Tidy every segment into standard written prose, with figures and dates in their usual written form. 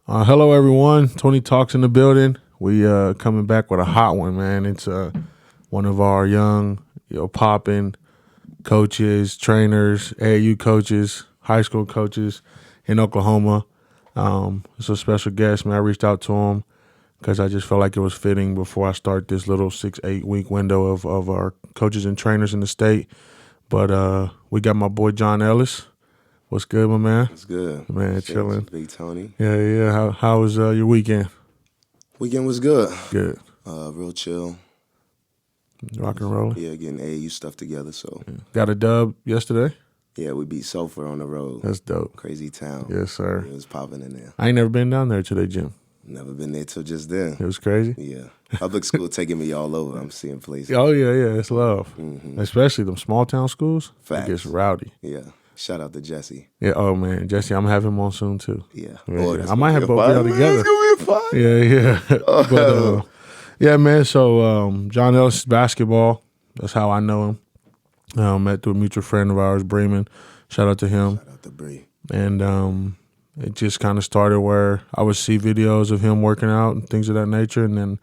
Hello, everyone. Tony Talks in the building. We coming back with a hot one, man. It's one of our young, popping coaches, trainers, AAU coaches, high school coaches in Oklahoma. It's a special guest, man. I reached out to him because I just felt like it was fitting before I start this little 6-8 week window of our coaches and trainers in the state. But we got my boy Jon Ellis. What's good, my man? It's good. Man, chilling. Big Tony. Yeah. How was your weekend? Weekend was good. Good. Real chill. Rock and rolling. Yeah, getting AAU stuff together. So Got a dub yesterday. yeah, we beat Sulphur on the road. That's dope. Crazy town. Yes, sir. It was popping in there. I ain't never been down there to the gym. Never been there till just then. It was crazy. Yeah, public school taking me all over. I'm seeing places. Oh yeah. It's love, Mm-hmm. especially them small town schools. Facts. It gets rowdy. Yeah. Shout out to Jesse. Yeah. Oh man, Jesse, I'm gonna have him on soon too. Yeah. I might have both y'all together. It's gonna be a fun. Yeah. But yeah, man. So Jon Ellis basketball. That's how I know him. Met through a mutual friend of ours, Bremen. Shout out to him. Shout out to Bree. And it just kind of started where I would see videos of him working out and things of that nature, and then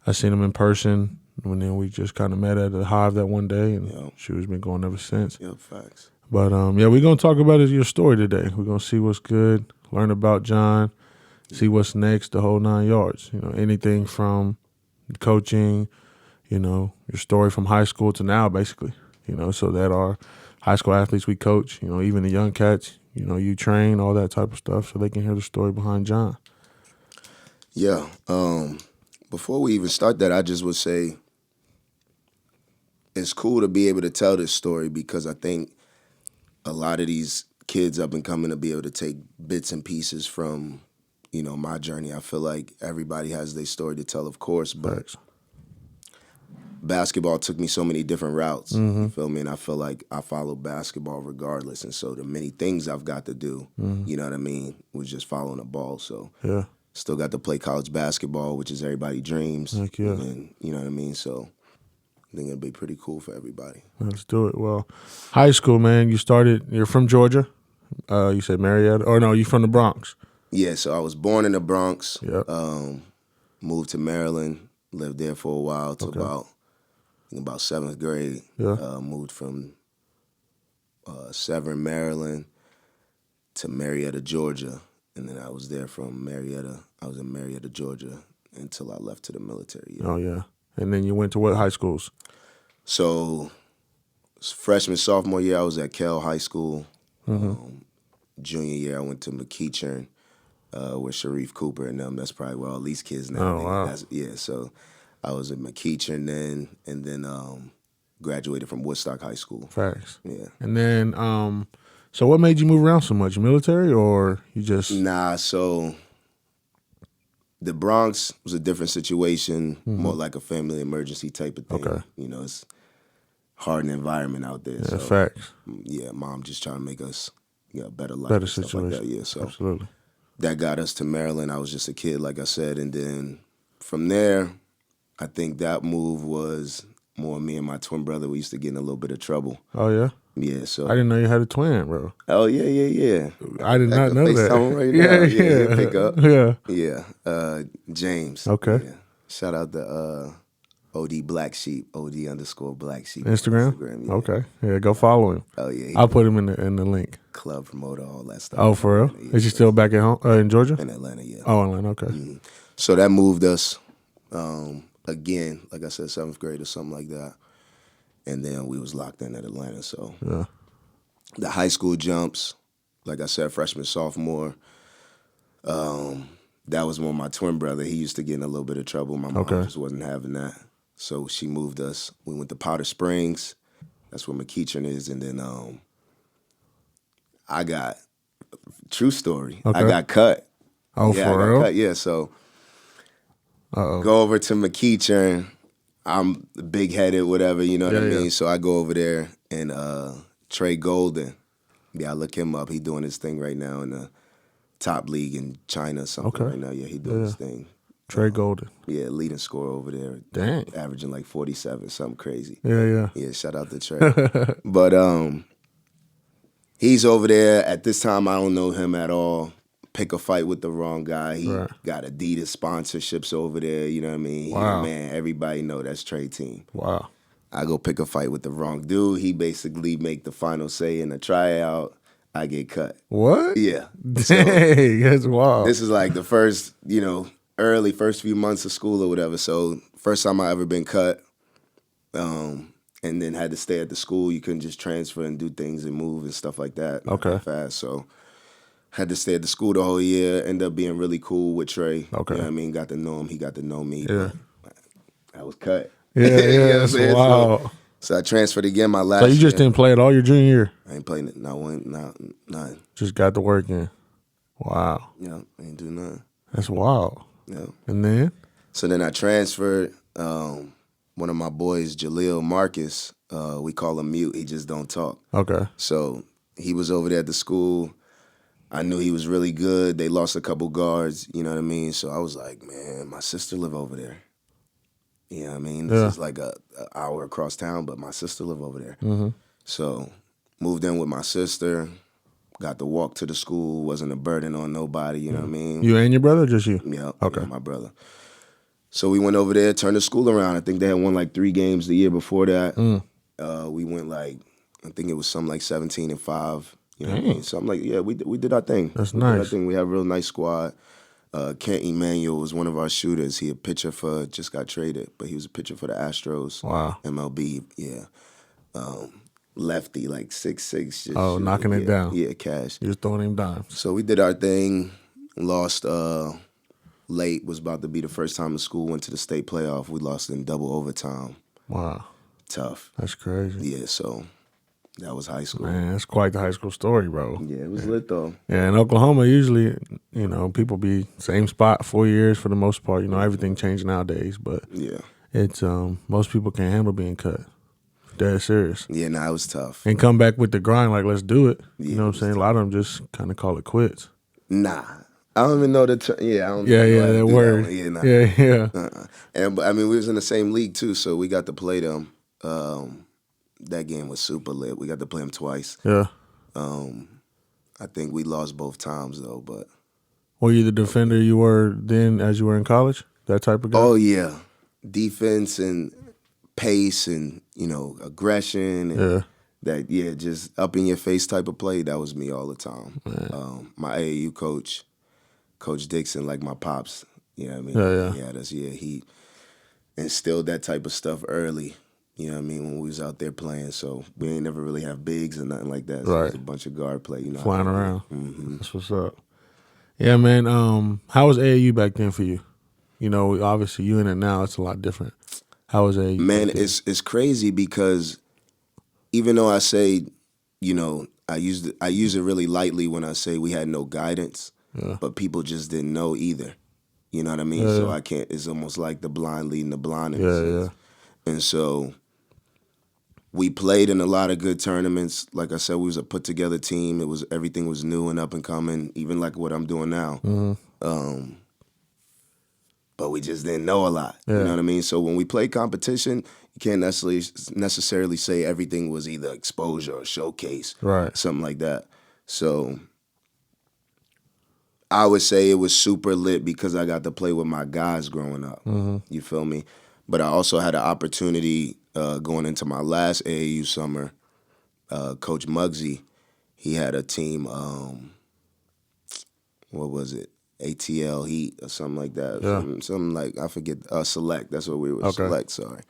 I seen him in person, and then we just kind of met at the Hive that one day, and Shoe's been going ever since. Yep, facts. But yeah, we're gonna talk about your story today. We're gonna see what's good, learn about Jon, see what's next, the whole 9 yards. Anything from coaching, your story from high school to now, basically. So that our high school athletes we coach, even the young cats, you train, all that type of stuff, so they can hear the story behind Jon. Yeah. Before we even start that, I just would say it's cool to be able to tell this story because I think a lot of these kids up and coming to be able to take bits and pieces from, my journey. I feel like everybody has their story to tell, of course, but Thanks. Basketball took me so many different routes. Mm-hmm. You feel me? And I feel like I follow basketball regardless. And so the many things I've got to do, you know what I mean, was just following the ball. So Yeah. still got to play college basketball, which is everybody's dreams. Heck yeah. And you know what I mean? So I think it'll be pretty cool for everybody. Let's do it. Well, high school, man, you're from Georgia. You said Marietta, or no, you from the Bronx. Yeah, so I was born in the Bronx, Yep. moved to Maryland, lived there for a while till about 7th grade. Yeah. Moved from Severn, Maryland to Marietta, Georgia. And then I was there from Marietta. I was in Marietta, Georgia until I left to the military. Yeah. Oh, yeah. And then you went to what high schools? So freshman, sophomore year, I was at Kell High School. Mm-hmm. Junior year, I went to McEachern with Sharif Cooper and them. That's probably where all these kids now. Oh, wow. So I was at McEachern then, and then graduated from Woodstock High School. Facts. Yeah. And then, so what made you move around so much? Military, or you just? Nah, so the Bronx was a different situation, more like a family emergency type of thing. Okay. It's hard environment out there. Yeah, so, facts. yeah, mom just trying to make us a better life. Better and stuff situation. like that. Yeah, so Absolutely. that got us to Maryland. I was just a kid, like I said, and then from there, I think that move was more me and my twin brother. We used to get in a little bit of trouble. Oh, yeah? Yeah, so. I didn't know you had a twin, bro. Oh, yeah. I did not know that. Right now. Yeah. He'll pick up. Yeah. Yeah, James. Okay. Yeah. Shout out to OD Black Sheep, OD _Black Sheep. Instagram? Yeah. Okay. Yeah, go follow him. Oh, yeah. I'll put him in the link. Club promoter, all that stuff. Oh, for real? Yeah, Is he still back at home in Georgia? in Atlanta, yeah. Oh, Atlanta, okay. Mm-hmm. So that moved us again, like I said, 7th grade or something like that. And then we was locked in at Atlanta. So Yeah. the high school jumps, like I said, freshman, sophomore, that was when my twin brother, he used to get in a little bit of trouble. My mom just wasn't having that. So she moved us. We went to Powder Springs. That's where McEachern is. And then I got, true story, I Okay. got cut. Oh, Yeah, I for got real? cut. Yeah, so Uh-oh. go over to McEachern. I'm big-headed, whatever, you know what I mean? Yeah. So I go over there, and Trey Golden, yeah, I look him up. He doing his thing right now in the top league in China or something Okay. right now. Yeah, he doing his thing. Trey Golden. Yeah, leading scorer over there. Dang. Averaging like 47, something crazy. Yeah. Yeah, shout out to Trey. But he's over there. At this time, I don't know him at all. pick a fight with the wrong guy. He Right. got Adidas sponsorships over there. You know what I mean? Wow. Man, everybody know that's Trey team. Wow. I go pick a fight with the wrong dude. He basically make the final say in the tryout. I get cut. What? Yeah. Dang, that's wild. This is like the first, first few months of school or whatever. So first time I ever been cut. And then had to stay at the school. You couldn't just transfer and do things and move and stuff like that. Okay. Not that fast. So had to stay at the school the whole year. Ended up being really cool with Trey. Okay. You know what I mean? Got to know him. He got to know me. Yeah. But I was cut. Yeah, You know what I'm that's saying? wild. So I transferred again my last So you just year. didn't play it all your junior year? I ain't playing it. Not one, none. Just got to work in. Wow. Yeah, ain't do nothing. That's wild. Yeah. And then? So then I transferred. One of my boys, Jaleel Marcus, we call him Mute. He just don't talk. Okay. So he was over there at the school. I knew he was really good. They lost a couple guards, you know what I mean? So I was like, man, my sister live over there. You know what I mean? This is like a hour across town, but my sister live over there. Mm-hmm. So moved in with my sister, got to walk to the school, wasn't a burden on nobody, you know what I mean? You and your brother or just you? Yeah, Okay. yeah, my brother. So we went over there, turned the school around. I think they had won like 3 games the year before that. We went like, I think it was something like 17-5. You know what I mean? So I'm like, yeah, we did our thing. That's we Did our nice. thing. We have a real nice squad. Kent Emmanuel was one of our shooters. He a pitcher just got traded, but he was a pitcher for the Astros. Wow. MLB, yeah. Lefty, like 6'6". Just knocking it down. Yeah, cash. You just throwing him dimes. So we did our thing, lost late, was about to be the first time in school, went to the state playoff. We lost in double overtime. Wow. Tough. That's crazy. Yeah, so that was high school. Man, that's quite the high school story, bro. Yeah, it was lit though. Yeah, in Oklahoma, usually, people be same spot 4 years for the most part. Everything changed nowadays, but Yeah. it's most people can't handle being cut. Dead serious. Yeah, nah, it was tough. And come back with the grind, like, let's do it. Yeah, You know what I'm saying? A lot of them just kind of call it quits. Nah. I don't even know the term. Yeah, I don't Yeah, know how to that do word. one. Yeah, nah. Yeah. And I mean, we was in the same league too, so we got to play them. That game was super lit. We got to play them twice. Yeah. I think we lost both times though, but Were you the defender you were then as you were in college? That type of guy? oh yeah, defense and pace and aggression and just up in your face type of play. That was me all the time. My AAU coach, Coach Dixon, like my pops. You know what I mean? Yeah. He instilled that type of stuff early. You know what I mean? When we was out there playing, so we ain't never really have bigs or nothing like that. So it was a bunch of guard play. Flying around. Mm-hmm. That's what's up. Yeah, man. How was AAU back then for you? Obviously you in it now. It's a lot different. How was AAU? Man, it's crazy because even though I say, I use it really lightly when I say we had no guidance, but people just didn't know either. You know what I mean? Yeah. So I can't. It's almost like the blind leading the blind. Yeah. And so we played in a lot of good tournaments. Like I said, we was a put together team. Everything was new and up and coming, even like what I'm doing now. Mm-hmm. But we just didn't know a lot. Yeah. You know what I mean? So when we play competition, you can't necessarily say everything was either exposure or showcase. Right. Something like that. So I would say it was super lit because I got to play with my guys growing up. Mm-hmm. You feel me? But I also had an opportunity going into my last AAU summer. Coach Muggsy, he had a team, what was it? ATL Heat or something like that. Yeah. Something like, I forget, Select. That's what we were, Okay. Select, sorry.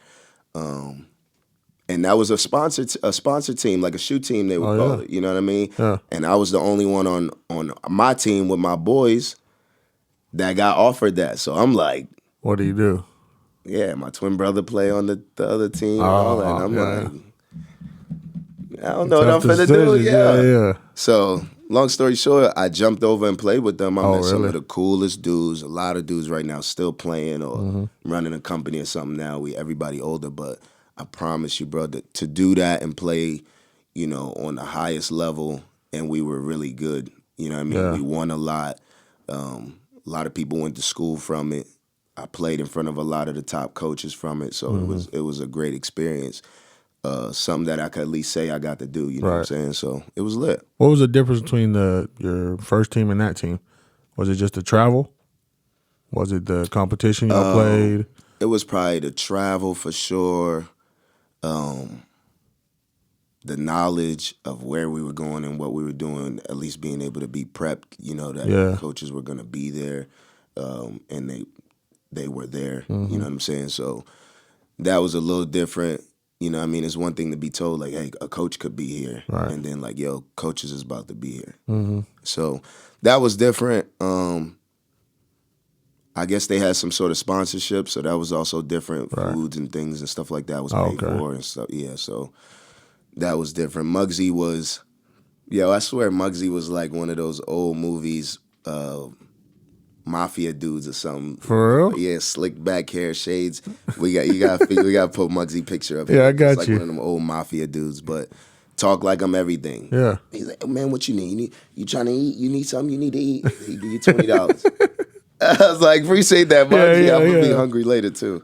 And that was a sponsor team, like a shoe team they would call it. You know what I mean? Yeah. And I was the only one on my team with my boys that got offered that. So I'm like, What do you do? yeah, my twin brother play on the other team and all that. And I'm like, I don't know what I'm finna do. Yeah. So long story short, I jumped over and played with them. I met some really? of the coolest dudes. A lot of dudes right now still playing or running a company or something now. Everybody older, but I promise you, bro, to do that and play, on the highest level, and we were really good. You know what I mean? Yeah. We won a lot. A lot of people went to school from it. I played in front of a lot of the top coaches from it, so it was a great experience. Something that I could at least say I got to do. You know what I'm saying? So it was lit. What was the difference between your first team and that team? Was it just the travel? Was it the competition y'all played? It was probably the travel for sure. The knowledge of where we were going and what we were doing, at least being able to be prepped, that coaches were going to be there, and they were there, you know what I'm saying? So that was a little different, you know what I mean? It's one thing to be told, like, hey, a coach could be here, Right. and then, like, yo, coaches is about to be here. So that was different. I guess they had some sort of sponsorship, so that was also different. Right. Foods and things and stuff like that was paid for and stuff. Yeah, so that was different. Muggsy was, I swear Muggsy was like one of those old movies, mafia dudes or something. For real? Yeah, slick back hair, shades. We got to put Muggsy picture up here. Yeah, I got like you. One of them old mafia dudes, but talk like I'm everything. Yeah. He's like, oh, man, what you need? You trying to eat? You need something? You need to eat? He give you $20. I was like, appreciate that, Muggsy. I'm gonna be hungry later too.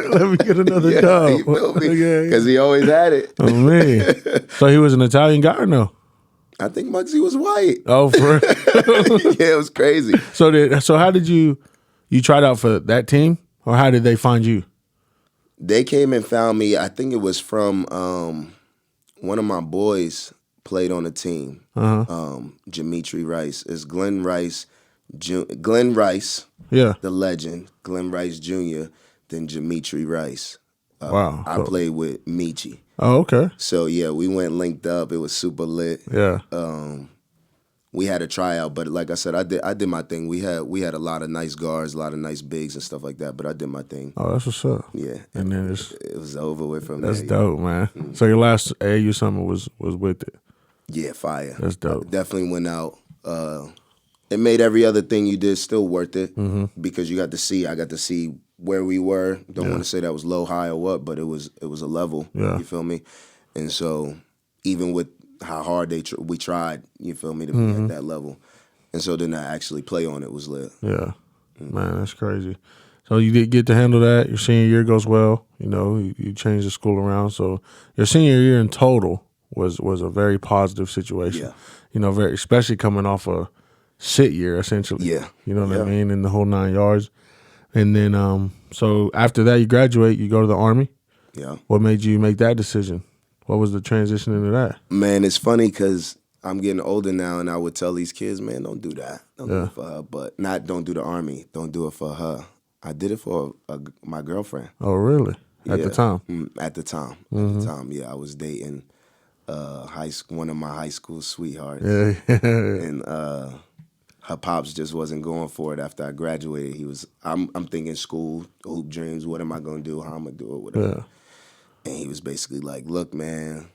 Let me get another dub. You feel me? Because he always had it. Oh man! So he was an Italian guy or no? I think Muggsy was white. Oh, for real? Yeah, it was crazy. So how did you tried out for that team, or how did they find you? They came and found me. I think it was from one of my boys played on the team. Dimitri Rice. It's Glenn Rice. Glenn Rice. Yeah. The legend. Glenn Rice Jr. Then Dimitri Rice. Wow. I played with Michi. Oh, okay. So yeah, we went linked up. It was super lit. Yeah. We had a tryout, but like I said, I did my thing. We had a lot of nice guards, a lot of nice bigs and stuff like that. But I did my thing. Oh, that's what's up. Yeah, and then it was over with from there. That's dope, man. So your last AAU summer was with it. Yeah, fire. That's dope. Definitely went out. It made every other thing you did still worth it because I got to see where we were. Don't want to say that was low, high, or what, but it was a level. Yeah. You feel me? And so even with how hard we tried, you feel me, to be at that level. And so then I actually play on it was lit. Yeah. Man, that's crazy. So you did get to handle that. Your senior year goes well. You changed the school around. So your senior year in total was a very positive situation. Yeah. Very, especially coming off a sit year, essentially. Yeah. You know what I mean? In the whole 9 yards. And then, so after that, you graduate, you go to the Army. Yeah. What made you make that decision? What was the transition into that? Man, it's funny because I'm getting older now, and I would tell these kids, man, don't do that. Don't do it for her. But don't do the Army. Don't do it for her. I did it for my girlfriend. Oh, really? At the time? At the time. At the time, yeah. I was dating one of my high school sweethearts. Yeah. And her pops just wasn't going for it after I graduated. I'm thinking school, hoop dreams, what am I going to do, how I'm going to do it, whatever. Yeah. And he was basically like, look, man,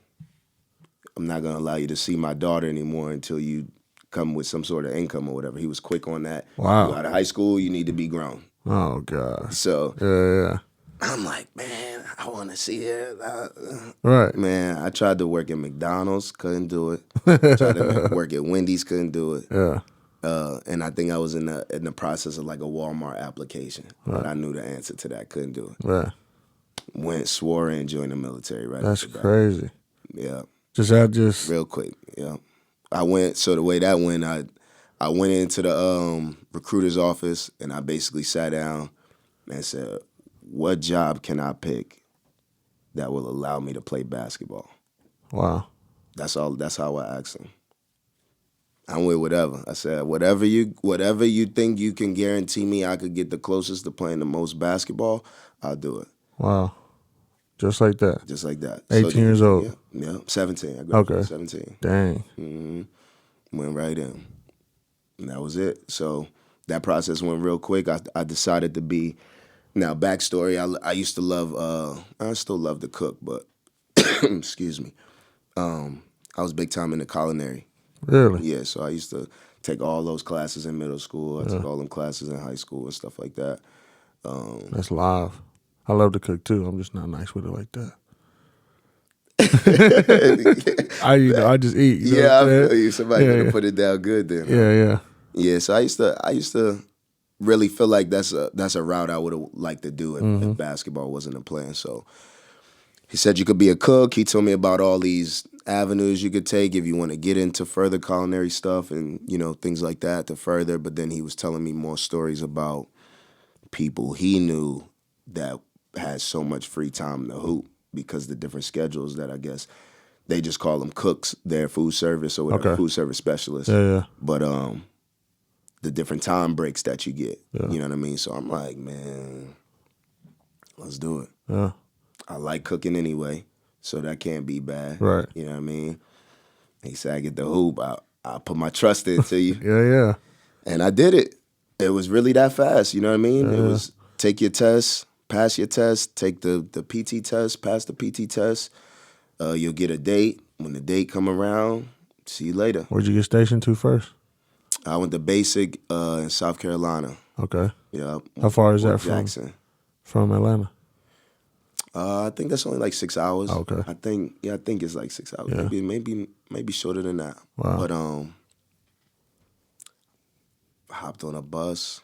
I'm not going to allow you to see my daughter anymore until you come with some sort of income or whatever. He was quick on that. Wow. You out of high school, you need to be grown. Oh, God. So Yeah. I'm like, man, I want to see her. Right. Man, I tried to work at McDonald's, couldn't do it. Tried to work at Wendy's, couldn't do it. Yeah. And I think I was in the process of like a Walmart application. Right. But I knew the answer to that, couldn't do it. Right. Swore in, joined the military right That's after that. crazy. Yeah. Just real quick, yeah. So the way that went, I went into the recruiter's office and I basically sat down and said, what job can I pick that will allow me to play basketball? Wow. That's all. That's how I asked him. I'm with whatever. I said, whatever you think you can guarantee me I could get the closest to playing the most basketball, I'll do it. Wow. Just like that. Just like that. 18 years old. Yeah, 17. I graduated 17. Dang. Went right in. And that was it. So that process went real quick. I decided to be, now backstory, I used to love, I still love to cook, but, excuse me, I was big time in the culinary. Really? Yeah, so I used to take all those classes in middle school. I took all them classes in high school and stuff like that. That's live. I love to cook too. I'm just not nice with it like that. I just eat. You know I feel you. Somebody gonna put it down good then. Yeah. Yeah, so I used to really feel like that's a route I would have liked to do if basketball wasn't a plan. So he said you could be a cook. He told me about all these avenues you could take if you want to get into further culinary stuff and, things like that to further. But then he was telling me more stories about people he knew that had so much free time to hoop because the different schedules that I guess they just call them cooks, their food service or whatever, Okay. food service specialists. Yeah. But the different time breaks that you get, Yeah. you know what I mean? So I'm like, man, let's do it. Yeah. I like cooking anyway, so that can't be bad. Right. You know what I mean? He said, I get the hoop. I put my trust into you. Yeah. And I did it. It was really that fast, you know what I mean? Yeah. It was take your test, pass your test, take the PT test, pass the PT test. You'll get a date. When the date come around, see you later. Where'd you get stationed to first? I went to basic in South Carolina. Okay. Yeah. How far is that Jackson. from Atlanta? I think that's only like 6 hours. Okay. I think it's like 6 hours. Yeah. Maybe shorter than that. Wow. But I hopped on a bus.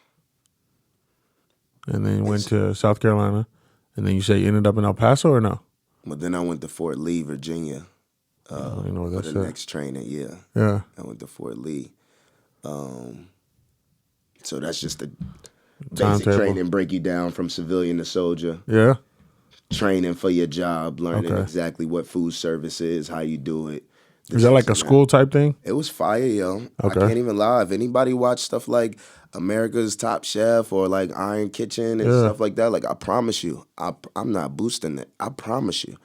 And then you went to South Carolina. And then you say you ended up in El Paso or no? But then I went to Fort Lee, Virginia. You know what for that's the next training, yeah. Yeah. I went to Fort Lee. So that's just the basic Timetable. training, break you down from civilian to soldier. Yeah. Training for your job, learning Okay. exactly what food service is, how you do it. Is that like a school type thing? It was fire, yo. Okay. I can't even lie. If anybody watch stuff like America's Top Chef or like Iron Kitchen and Yeah. stuff like that, like I promise you, I'm not boosting it. I promise you,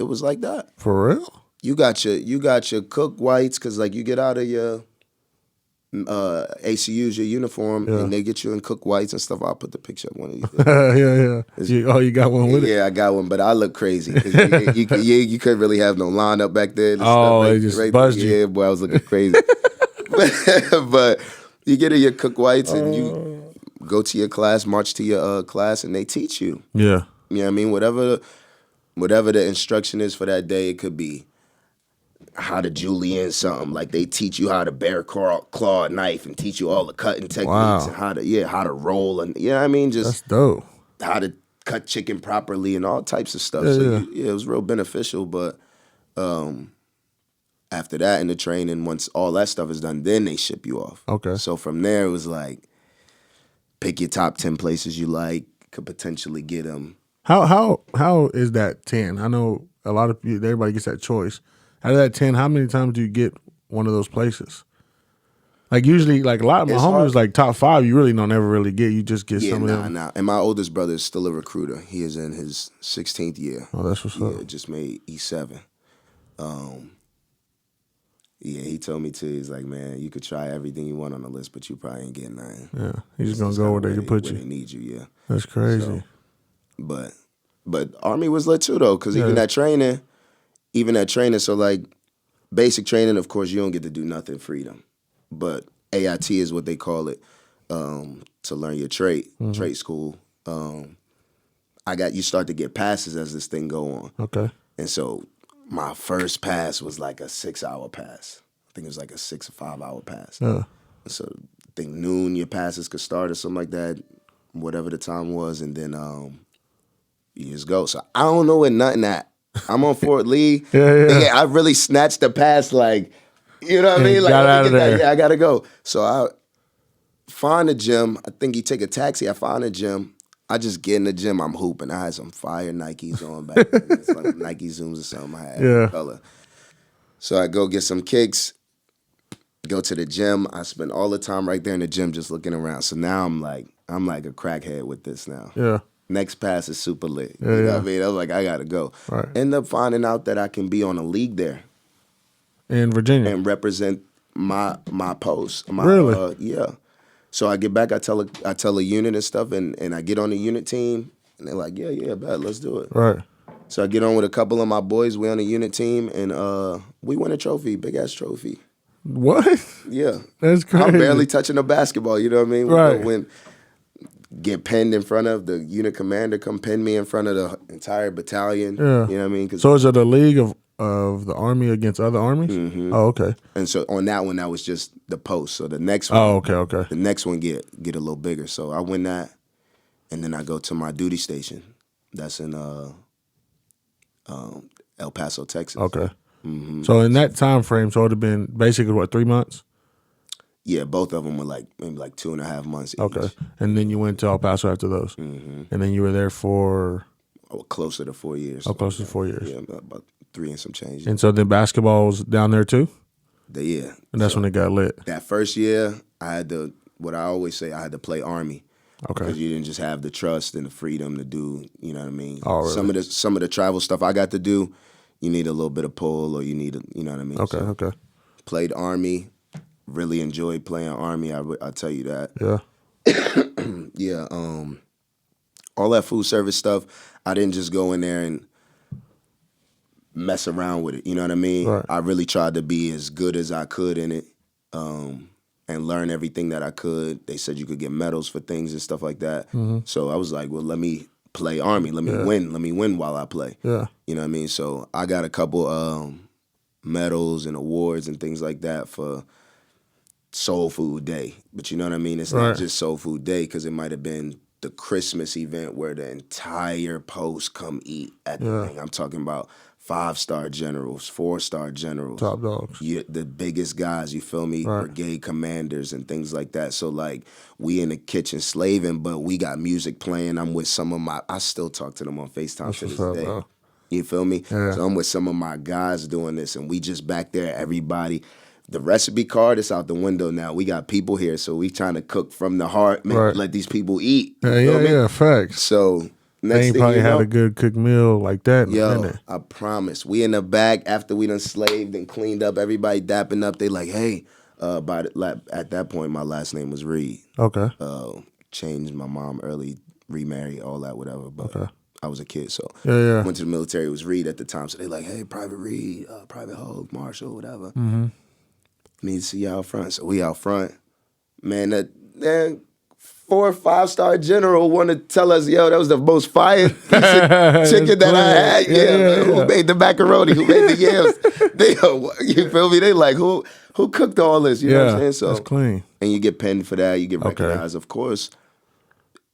it was like that. For real? You got your cook whites because like you get out of your ACUs, your uniform, Yeah. and they get you in cook whites and stuff. I'll put the picture up one of these. Yeah. You got one with it? Yeah, I got one, but I look crazy. 'Cause you couldn't really have no line up back there. and Oh, stuff, they just buzzed you. Yeah, boy, I was looking crazy. but you get in your cook whites and you go to your class, march to your class, and they teach you. Yeah. You know what I mean? Whatever the instruction is for that day, it could be how to julienne something. Like they teach you how to bare claw a knife and teach you all the cutting techniques Wow. and how to roll and you know what I mean? Just That's dope. how to cut chicken properly and all types of stuff. Yeah, So yeah. it was real beneficial. But after that in the training, once all that stuff is done, then they ship you off. Okay. So from there, it was like pick your top 10 places you like, could potentially get them. How is that 10? I know a lot of people, everybody gets that choice. Out of that 10, how many times do you get one of those places? Like usually, like a lot of my It's homies, hard. like top 5, you really don't ever really get. You just get some of them. Nah. And my oldest brother is still a recruiter. He is in his 16th year. Oh, that's what's up. Yeah, just made E7. Yeah, he told me too. He's like, man, you could try everything you want on the list, but you probably ain't getting nothing. Yeah, he's just gonna go where they can put Where you. they need you, yeah. That's crazy. So, but Army was lit too though, because Yeah. even that training, so like basic training, of course, you don't get to do nothing freedom. But AIT is what they call it, to learn your trade, trade school. You start to get passes as this thing go on. Okay. And so my first pass was like a 6-hour pass. I think it was like a 6 or 5 hour pass. Yeah. So I think noon your passes could start or something like that, whatever the time was, and then you just go. So I don't know where nothing at. I'm on Fort Lee. Yeah. I really snatched the pass like, you know what I Yeah, mean? Like, got out of there. Yeah, I gotta go. So I find a gym. I think you take a taxi. I find a gym. I just get in the gym. I'm hooping. I had some fire Nikes on back then. It's like Nike Zooms or something. I had every color. So I go get some kicks. Go to the gym. I spend all the time right there in the gym just looking around. So now I'm like a crackhead with this now. Yeah. Next pass is super lit. Yeah, You know yeah. what I mean? I was like, I gotta go. Right. End up finding out that I can be on a league there In Virginia. and represent my post. Really? Yeah. So I get back, I tell a unit and stuff, and I get on the unit team, and they're like, yeah, bet, let's do it. Right. So I get on with a couple of my boys. We on the unit team, and we win a trophy, big ass trophy. What? Yeah, That's crazy. I'm barely touching the basketball. You know what I mean? Right. Get pinned in front of the unit commander, come pin me in front of the entire battalion. Yeah. You know what I mean? 'Cause- So is it a league of the army against other armies? Mm-hmm. Oh, okay. and so on that one, that was just the post. So the next one, Oh, okay. the next one get a little bigger. So I win that, and then I go to my duty station. That's in El Paso, Texas. Okay. So in that time frame, so it would have been basically what, 3 months? Yeah, both of them were like maybe like 2.5 months each. Okay, and then you went to El Paso after those, and then you were there for Closer to 4 years. close to 4 years. Yeah, about 3 and some change. And so then basketball was down there too, Yeah, and that's when it got lit. that first year I had to. What I always say, I had to play Army. Okay, Because you didn't just have the trust and the freedom to do, you know what I mean? Oh, really? Some of the travel stuff I got to do, you need a little bit of pull or you need, you know what I mean? Okay, So, okay, played Army, really enjoyed playing Army, I'll tell you that. yeah, Yeah, all that food service stuff, I didn't just go in there and mess around with it, you know what I mean? Right. I really tried to be as good as I could in it. And learn everything that I could. They said you could get medals for things and stuff like that. So I was like, well, let me play Army. Let me win. Let me win while I play. yeah, You know what I mean? So I got a couple medals and awards and things like that for Soul Food Day. But you know what I mean? It's Right. not just Soul Food Day because it might have been the Christmas event where the entire post come eat at the thing. I'm talking about 5-star generals, 4-star generals. top dogs. The biggest guys, you feel me? Right. Brigade commanders and things like that. So, like, we in the kitchen slaving, but we got music playing. I'm with some of I still talk to them on FaceTime to this what's up, day. bro. You feel me? Yeah. So I'm with some of my guys doing this, and we just back there, everybody. The recipe card is out the window now. We got people here, so we trying to cook from the heart, man. Right. Let these people eat. You Yeah, feel me? yeah, facts. So They next ain't thing probably you know, had a good cooked meal like that in a yo, minute. I promise. We in the back after we done slaved and cleaned up, everybody dapping up. They like, hey, at that point, my last name was Reed. Okay, Changed my mom early, remarried, all that, whatever. But I was a kid, so yeah. went to the military. It was Reed at the time, so they like, hey, Private Reed, Private Hogue, Marshall, whatever. Need to see you out front. So we out front. Man, that 4 or 5-star general want to tell us, yo, that was the most fire piece of chicken that I had. Yeah, man. Who made the macaroni? Who made the yams? You feel me? They like, who cooked all this? You know what I'm saying? So that's clean. and you get penned for that. You get recognized, of course.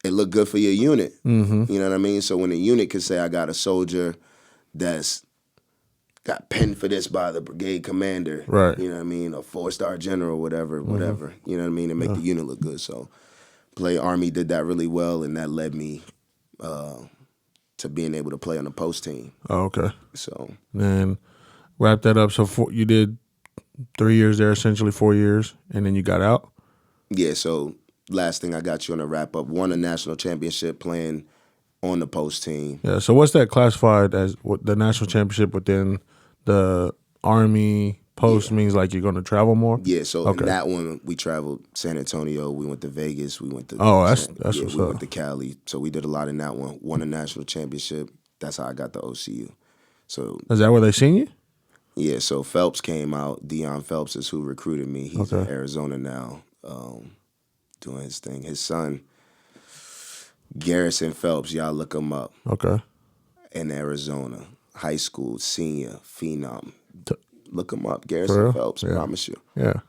It looked good for your unit. You know what I mean? So when a unit could say, I got a soldier that's got penned for this by the brigade commander, Right. you know what I mean? A 4-star general, whatever. You know what I mean? And make the unit look good. So play Army did that really well, and that led me to being able to play on the post team. Oh, okay. So Then wrap that up. So you did 3 years there, essentially 4 years, and then you got out? yeah, so last thing I got you on a wrap up, won a national championship playing on the post team. Yeah, so what's that classified as? What the national championship within the Army post means, like you're going to travel more? Yeah, so in that one we traveled San Antonio, we went to Vegas, we went to that's we what's went up. to Cali. So we did a lot in that one. Won a national championship. That's how I got the OCU. So Is that where they seen you? yeah, so Phelps came out. Deion Phelps is who recruited me. He's in Arizona now, doing his thing. His son, Garrison Phelps, y'all look him up. Okay. In Arizona, high school, senior, phenom. Look him up, For Garrison real? Phelps, Yeah. promise you. Yeah.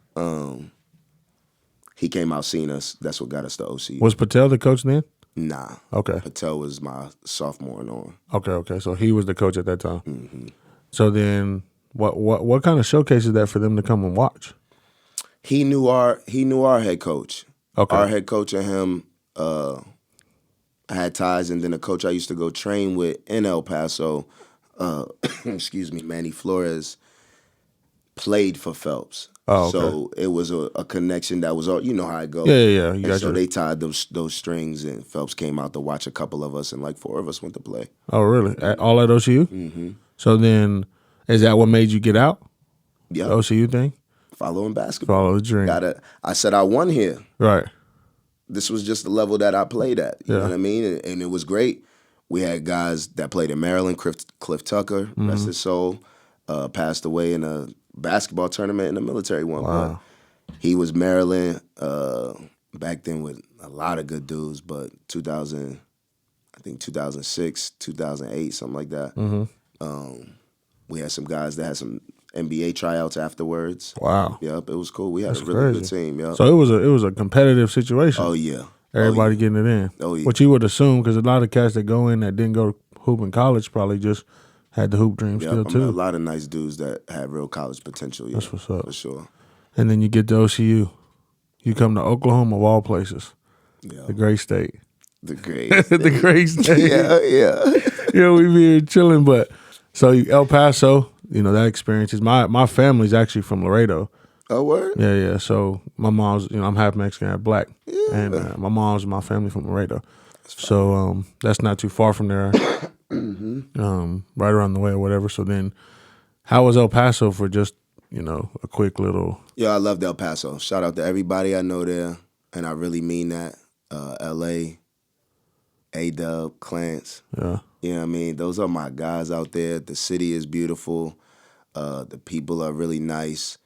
He came out, seen us. That's what got us to OCU. Was Patel the coach then? Nah. Okay. Patel was my sophomore and on. Okay. So he was the coach at that time. So then, what kind of showcase is that for them to come and watch? He knew our head coach. Okay. Our head coach and him had ties, and then the coach I used to go train with in El Paso, excuse me, Manny Flores, played for Phelps. Oh, okay. So it was a connection that was all, you know how it goes. Yeah. You And got so your- they tied those strings, and Phelps came out to watch a couple of us, and like 4 of us went to play. Oh, really? All at OCU? Mm-hmm. So then, is that what made you get out? Yeah, The OCU thing? following basketball. Follow the dream. I said I won here. Right. This was just the level that I played at. You know what I mean? And it was great. We had guys that played in Maryland. Cliff Tucker, rest his soul, passed away in a basketball tournament in the military one. Wow. But he was Maryland back then with a lot of good dudes, but 2006, 2008, something like that. We had some guys that had some NBA tryouts afterwards. Wow. Yep, it was cool. We had a really crazy. good team. Yep. So it was a competitive situation. Oh yeah. Everybody getting it in. Oh, yeah. Which you would assume, because a lot of cats that go in that didn't go to hoop in college probably just had the hoop dream Yep, still I met too. a lot of nice dudes that had real college potential. Yeah, That's what's up. for sure. And then you get to OCU. You come to Oklahoma of all places, Yeah, the great state. the great, The great state. yeah. We be here chilling. But so El Paso, that experience is my family's actually from Laredo. Oh, word? Yeah. So my mom's, I'm half Mexican, half black, Yeah. and my mom's my family from Laredo. So that's not too far from there, right around the way or whatever. So then, how was El Paso for just a quick little? Yeah, I loved El Paso. Shout out to everybody I know there, and I really mean that. L.A., A-Dub, Clance. Yeah. You know what I mean? Those are my guys out there. The city is beautiful. The people are really nice.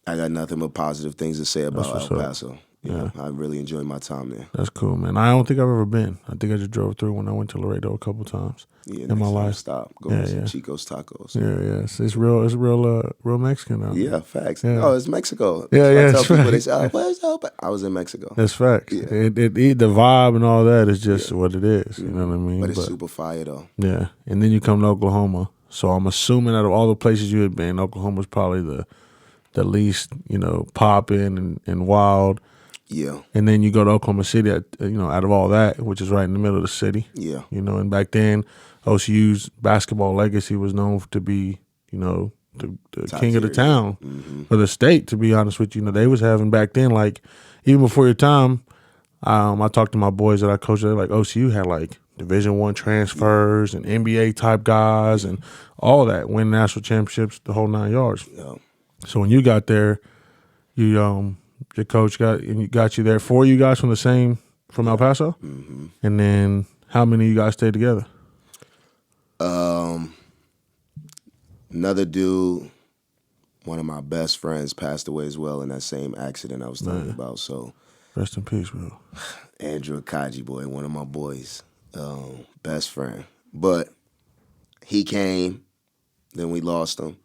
I got nothing but positive things to say about El Paso. Yeah, I really enjoyed my time there. That's cool, man. I don't think I've ever been. I think I just drove through when I went to Laredo a couple times in my life. Stop. Go to some Chico's Tacos. Yeah. It's real Mexican out there. Yeah, facts. Yeah. No, it's Mexico. Yeah. I tell people, they say, "Oh, where's El Paso?" I was in Mexico. That's facts. Yeah. The vibe and all that is just what it is. You know what I mean? But it's super fire though. Yeah, and then you come to Oklahoma. So I'm assuming out of all the places you had been, Oklahoma's probably the least, popping and wild. Yeah. And then you go to Oklahoma City, out of all that, which is right in the middle of the city. Yeah. And back then, OCU's basketball legacy was known to be, the king of the town or the state, to be honest with you. They was having back then, like, even before your time, I talked to my boys that I coached, they're like, OCU had, like, Division I transfers and NBA type guys and all that, win national championships, the whole 9 yards. Yeah. So when you got there, your coach got you there. 4 of you guys from El Paso, and then how many of you guys stayed together? Another dude, one of my best friends, passed away as well in that same accident I was talking about. So rest in peace, bro. Andrew Akaji, boy, one of my boys, best friend. But he came, then we lost him.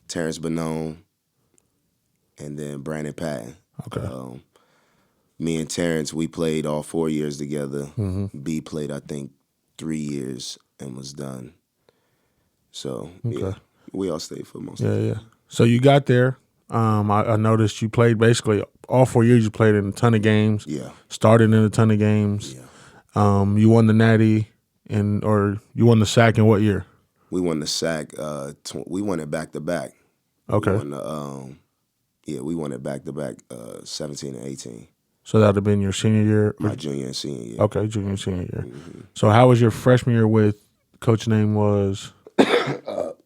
Terrence Bonone, and then Brandon Patton. Okay. Me and Terrence, we played all 4 years together. B played, I think, 3 years and was done. So, yeah, we all stayed for most of it. Yeah. So you got there. I noticed you played basically all 4 years. You played in a ton of games. Yeah. Started in a ton of games. Yeah. You won the Natty, or you won the SAC in what year? We won the SAC. We won it back to back. Okay. We won it back to back, 17 and 18. So that would have been your senior year? My junior and senior year. Okay, junior and senior year. So how was your freshman year with, coach name was?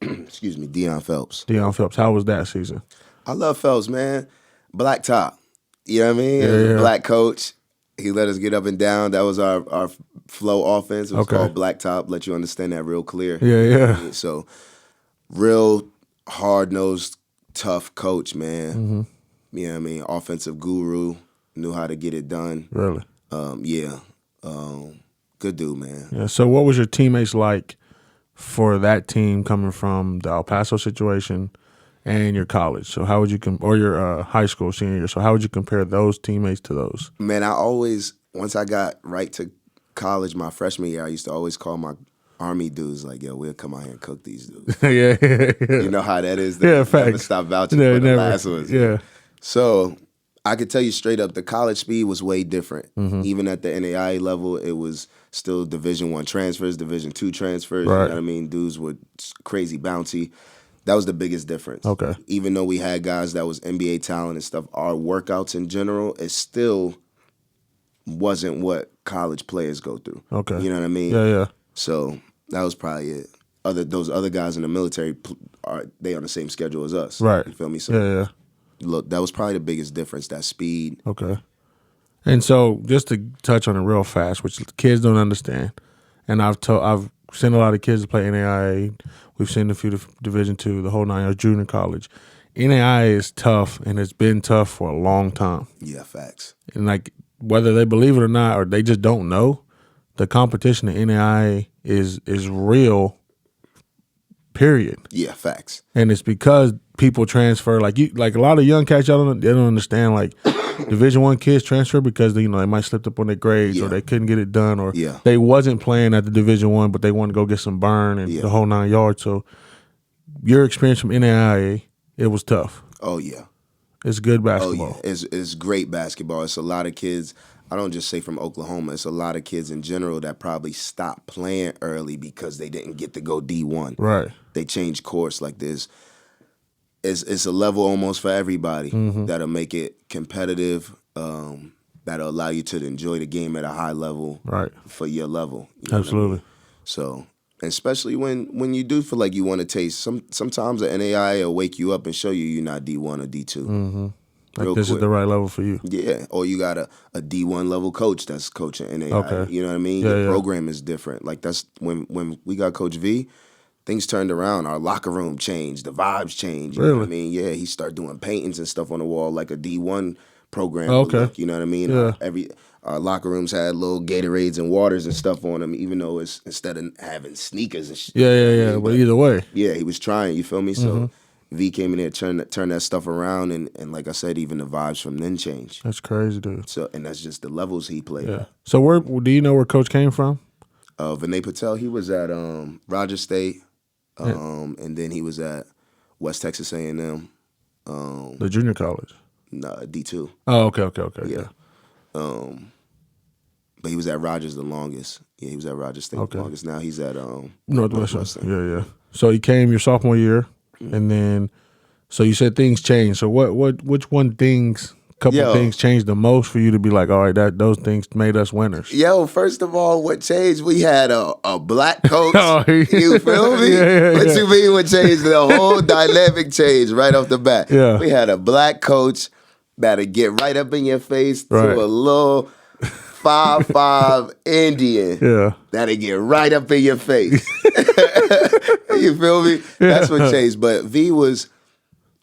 Excuse me, Deion Phelps. Deion Phelps. How was that season? I love Phelps, man. Black top. You know what I mean? Yeah. Black coach. He let us get up and down. That was our flow offense. It was called Black Top. Let you understand that real clear. Yeah. So, real hard-nosed, tough coach, man. You know what I mean? Offensive guru. Knew how to get it done. Really? Good dude, man. Yeah. So what was your teammates like for that team coming from the El Paso situation and your college? So how would you or your high school senior year? So how would you compare those teammates to those? Man, I always, once I got right to college my freshman year, I used to always call my Army dudes like, yo, we'll come out here and cook these dudes. Yeah. You know how that is. They Never facts. stop vouching for the last ones. Yeah. So I could tell you straight up, the college speed was way different. Even at the NAIA level, it was still Division I transfers, Division II transfers. Right. You know what I mean? Dudes were crazy bouncy. That was the biggest difference. Okay. Even though we had guys that was NBA talent and stuff, our workouts in general, it still wasn't what college players go through. Okay. You know what I mean? Yeah. So that was probably it. Those other guys in the military, they on the same schedule as us. Right. You feel me? So Yeah. look, that was probably the biggest difference, that speed. Okay. And so just to touch on it real fast, which kids don't understand, and I've seen a lot of kids to play NAIA. We've seen a few Division II, the whole 9 years, junior college. NAIA is tough, and it's been tough for a long time. Yeah, facts. And like whether they believe it or not, or they just don't know, the competition in NAIA is real period. Yeah, facts. And it's because people transfer, like a lot of young cats, they don't understand, like Division I kids transfer because they might slipped up on their grades or they couldn't get it done or they wasn't playing at the Division I, but they wanted to go get some burn and the whole 9 yards. So your experience from NAIA, it was tough. Oh yeah, it's good basketball. Oh yeah, it's great basketball. It's a lot of kids. I don't just say from Oklahoma. It's a lot of kids in general that probably stopped playing early because they didn't get to go D1. Right. They changed course like this. It's a level almost for everybody that'll make it competitive. That'll allow you to enjoy the game at a high level. Right. For your level. You know Absolutely. What I mean? So, especially when you do feel like you want to taste. Sometimes the NAIA will wake you up and show you're not D1 or D2. Mm-hmm. Like this is the right level for you. Yeah, or you got a D1 level coach that's coaching NAIA. Okay. You know what I mean? Yeah, The program is different. Like that's when we got Coach V, things turned around. Our locker room changed. The vibes changed. You know what I mean? Yeah, he started doing paintings and stuff on the wall like a D1 program. Okay. Look, you know what I mean? Yeah. Our locker rooms had little Gatorades and waters and stuff on them, even though it's instead of having sneakers and shit. Yeah. But either way. Yeah, he was trying, you feel me? So V came in there, turned that stuff around, and like I said, even the vibes from then changed. That's crazy, dude. So, and that's just the levels he played at. So where do you know where Coach came from? Vinay Patel, he was at Rogers State, and then he was at West Texas A&M. The junior college? No, D2. Oh, okay. Yeah. But he was at Rogers the longest. Yeah, he was at Rogers State the longest. Now he's at Northwestern. Yeah. So he came your sophomore year, and then, so you said things changed. So which couple things changed the most for you to be like, all right, those things made us winners? Yo, first of all, what changed? We had a black coach. You feel me? What you mean what changed? The whole dynamic changed right off the bat. Yeah. We had a black coach that'll get right up in your face to a little 5'5" Indian. Yeah. That'll get right up in your face. You feel me? That's what changed. But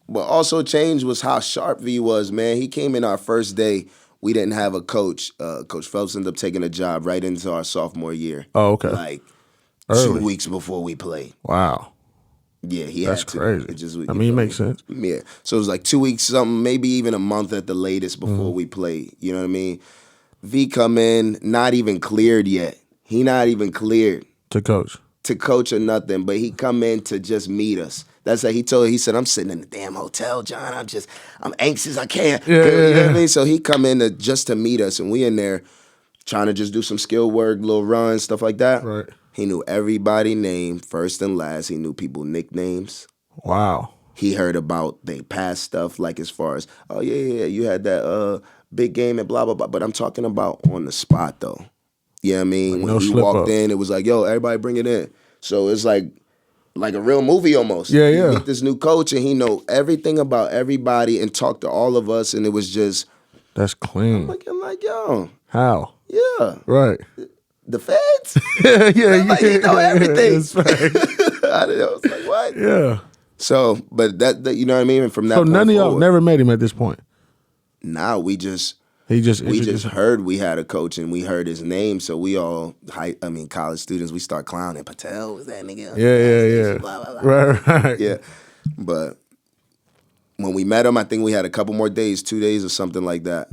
what also changed was how sharp V was, man. He came in our first day. We didn't have a coach. Coach Phelps ended up taking a job right into our sophomore year. Oh, okay. Like early. 2 weeks before we played. Wow. Yeah, That's had to. crazy. It makes sense. Yeah. So it was like 2 weeks, something, maybe even a month at the latest before we played. You know what I mean? V come in, not even cleared yet. He not even cleared. To coach or nothing, but he come in to just meet us. That's how he said, I'm sitting in the damn hotel, John. I'm anxious. I can't. Yeah, you know what I mean? So he come in just to meet us, and we in there trying to just do some skill work, little runs, stuff like that. Right. He knew everybody's name, first and last. He knew people's nicknames. Wow. He heard about they past stuff, like as far as, oh, yeah, you had that big game and blah, blah, blah. But I'm talking about on the spot, though. You know what I mean? When he walked in, it was like, yo, everybody bring it in. So it's like a real movie almost. Yeah. You meet this new coach, and he know everything about everybody and talked to all of us, and it was just. That's clean. I'm looking like, yo. How? Yeah. Right. The feds? yeah. Like, he know everything. That's right. I was like, what? Yeah. So, but that you know what I mean? And from that point none of y'all forward, never met him at this point? Nah, we just heard we had a coach, and we heard his name, so we all, college students, we start clowning. Patel, was that nigga? Yeah. Blah, blah, blah. Right. Yeah. But when we met him, I think we had a couple more days, 2 days or something like that,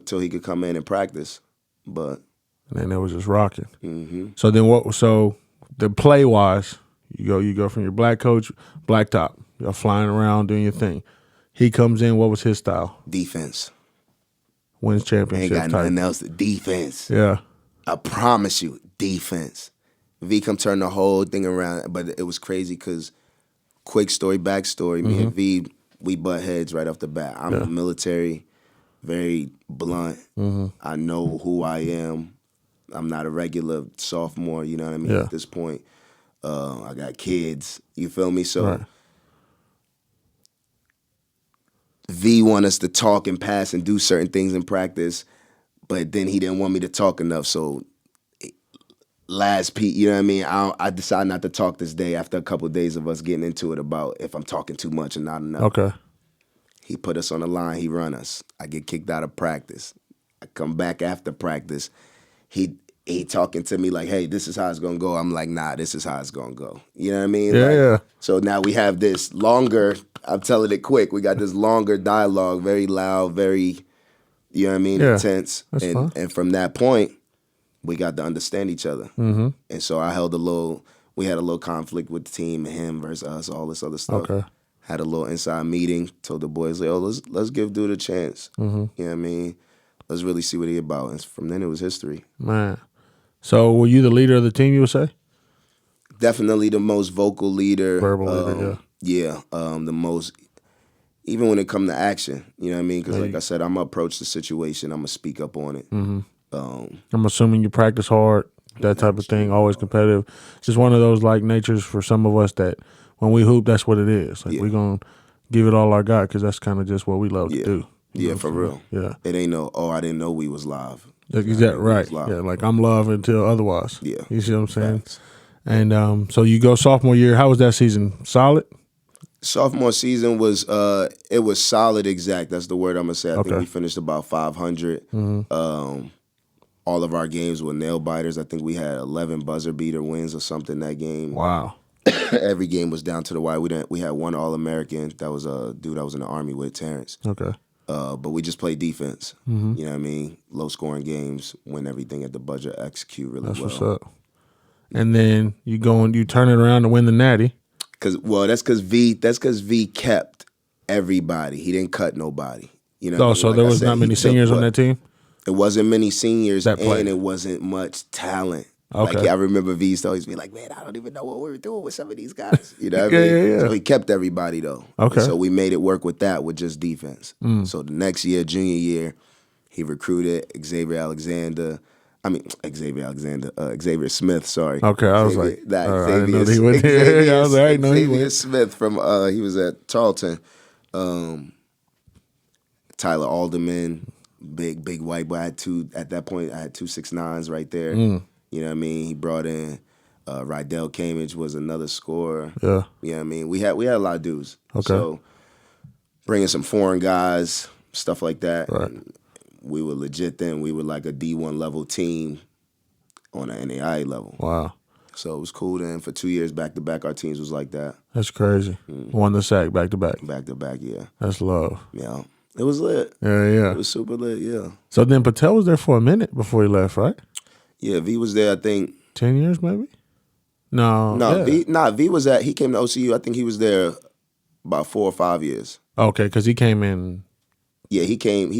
till he could come in and practice. But and then it was just rocking. So then so the play wise, you go from your black coach, black top, you're flying around doing your thing. He comes in, what was his style? Defense. Wins championship. Ain't got nothing else. Defense. Yeah. I promise you, defense. V come turn the whole thing around, but it was crazy because, quick story, backstory, me and V, we butt heads right off the bat. I'm a military, very blunt. I know who I am. I'm not a regular sophomore, you know what I mean, at this point. I got kids, you feel me? So V want us to talk and pass and do certain things in practice, but then he didn't want me to talk enough. So last Pete, you know what I mean? I decided not to talk this day after a couple of days of us getting into it about if I'm talking too much or not enough. Okay. He put us on the line. He run us. I get kicked out of practice. I come back after practice. he talking to me like, hey, this is how it's gonna go. I'm like, nah, this is how it's gonna go. You know what I mean? Yeah, like, yeah. So now we have this longer, I'm telling it quick, we got this longer dialogue, very loud, very, you know what I mean, Yeah, intense. that's fine. And from that point, we got to understand each other. Mm-hmm. And so we had a little conflict with the team, him versus us, all this other stuff. Okay. Had a little inside meeting, told the boys, like, oh, let's give dude a chance. Mm-hmm. You know what I mean? Let's really see what he about. And from then it was history. Man. So were you the leader of the team, you would say? Definitely the most vocal leader. Verbal leader, yeah. The most, even when it come to action, you know what I mean? Because like I said, I'm going to approach the situation. I'm going to speak up on it. Mm-hmm. I'm assuming you practice hard, that type of thing, always competitive. It's just one of those like natures for some of us that when we hoop, that's what it is. Like we're going to give it all I got because that's kind of just what we love to do. Yeah, for real. Yeah. It ain't no, I didn't know we was live. Exactly right. Yeah, like I'm love until otherwise. Yeah. You see what I'm saying? Facts. And so you go sophomore year. How was that season? Solid? Sophomore season was it was solid exact. That's the word I'm gonna say. I think we finished about 500. Mm-hmm. All of our games were nail biters. I think we had 11 buzzer beater wins or something that game. Wow. Every game was down to the wire. We had one All-American. That was a dude I was in the Army with, Terrence. Okay. But we just played defense. Mm-hmm. You know what I mean? Low scoring games, win everything at the buzzer, execute really well. That's what's up. And then you turn it around to win the Natty. That's because V kept everybody. He didn't cut nobody. You know. So there was not many seniors on that team. It wasn't many seniors, and it wasn't much talent. Okay. Like I remember V used to always be like, "Man, I don't even know what we were doing with some of these guys." You know what I mean? Yeah. So he kept everybody though. Okay. And so we made it work with that, with just defense. So the next year, junior year, he recruited Xavier Smith. Sorry. Okay, I was like, that I didn't know Xavier, he went there. I was like, I didn't know he Xavier went. Smith from he was at Tarleton. Tyler Alderman, big white boy. At that point I had 2 6'9" right there. You know what I mean? He brought in Rydell Camage was another scorer. Yeah. You know what I mean? We had a lot of dudes. Okay. So bringing some foreign guys, stuff like that. Right. And we were legit then. We were like a D1 level team on an NAIA level. Wow. So it was cool then. For 2 years back to back, our teams was like that. That's crazy. Won the sack back to back. Back to back, yeah. That's love. Yeah. It was lit. Yeah. It was super lit, yeah. So then Patel was there for a minute before he left, right? Yeah, V was there, I think. 10 years maybe? No. Yeah. V was he came to OCU, I think he was there about 4 or 5 years. Okay, because he came in. Yeah, he came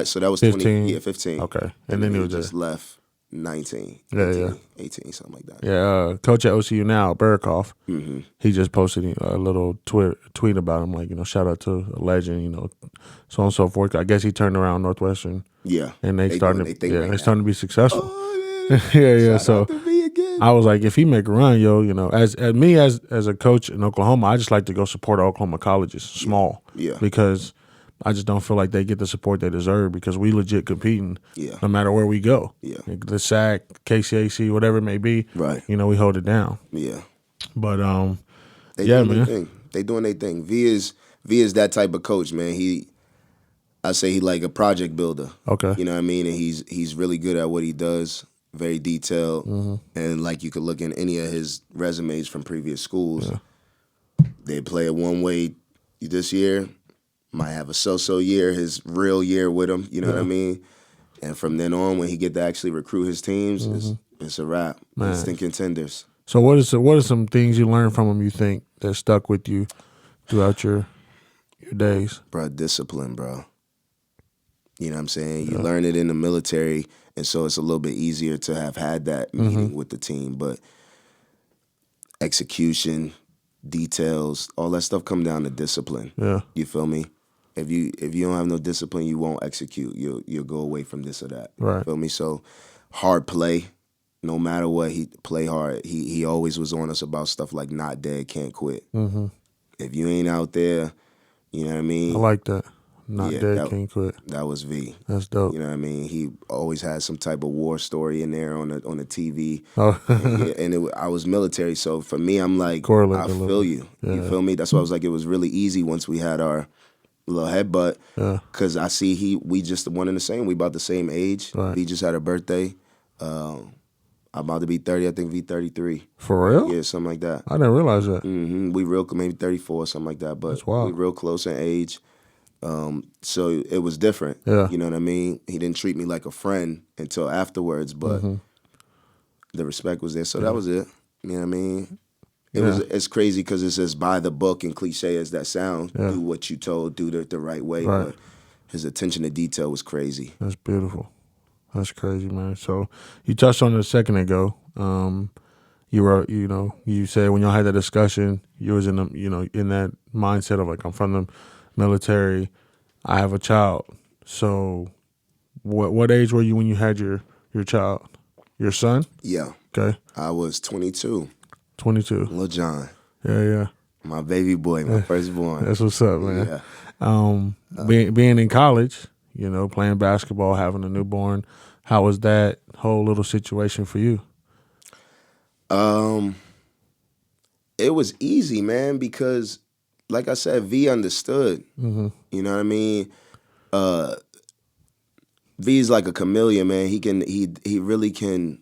so that was 15. 15. Okay. And then he was just left 19, Yeah. 18, something like that. Yeah, coach at OCU now, Barakoff, Mm-hmm. he just posted a little tweet about him, like, shout out to a legend, so on and so forth. I guess he turned around Northwestern. Yeah. And they starting to be successful. Oh, yeah. Shout So out to V again. I was like, if he make a run, as a coach in Oklahoma, I just like to go support Oklahoma colleges, small. Yeah. Because I just don't feel like they get the support they deserve because we legit competing no matter where we go. Yeah. The SAC, KCAC, whatever it may be. Right. We hold it down. Yeah. But They yeah, doing man. their thing. They doing their thing. V is that type of coach, man. I say he like a project builder. Okay. You know what I mean? And he's really good at what he does. Very detailed. Mm-hmm. And like you could look in any of his resumes from previous schools. They play it one way this year. Might have a so-so year, his real year with him. You know what I mean? And from then on, when he get to actually recruit his teams, it's a wrap. Man. Instant contenders. So what are some things you learned from him you think that stuck with you throughout your days? Bro, discipline, bro. You know what I'm saying? You learn it in the military, and so it's a little bit easier to have had that meeting with the team. But execution, details, all that stuff come down to discipline. Yeah. You feel me? If you don't have no discipline, you won't execute. You'll go away from this or that. Right. You feel me? So hard play. No matter what, he play hard. He always was on us about stuff like not dead, can't quit. Mm-hmm. If you ain't out there, you know what I mean? I like that. Not dead, can't quit. That was V. That's dope. You know what I mean? He always had some type of war story in there on the TV. Oh. I was military, so for me, I'm like, Correlate I a little feel you. Yeah. You feel me? That's why I was like, it was really easy once we had our little headbutt. Yeah. Because I see we just one and the same. We about the same age. Right. V just had a birthday. I'm about to be 30. I think be 33. For real? Yeah, something like that. I didn't realize that. We real maybe 34 or something like that. But That's wild. we real close in age. So it was different. Yeah. You know what I mean? He didn't treat me like a friend until afterwards, but the respect was there. So that was it. You know what I mean? It's crazy because it's as by the book and cliche as that sounds. Do what you told, do it the right way. Right. But his attention to detail was crazy. That's beautiful. That's crazy, man. So you touched on it a second ago. You said when y'all had that discussion, you was in that mindset of like, I'm from the military, I have a child. So what age were you when you had your child? Your son? Yeah. Okay. I was 22. 22. Lil Jon. Yeah. My baby boy, my firstborn. That's what's up, man. Yeah. Being in college, playing basketball, having a newborn, how was that whole little situation for you? It was easy, man, because like I said, V understood. You know what I mean? V's like a chameleon, man. He really can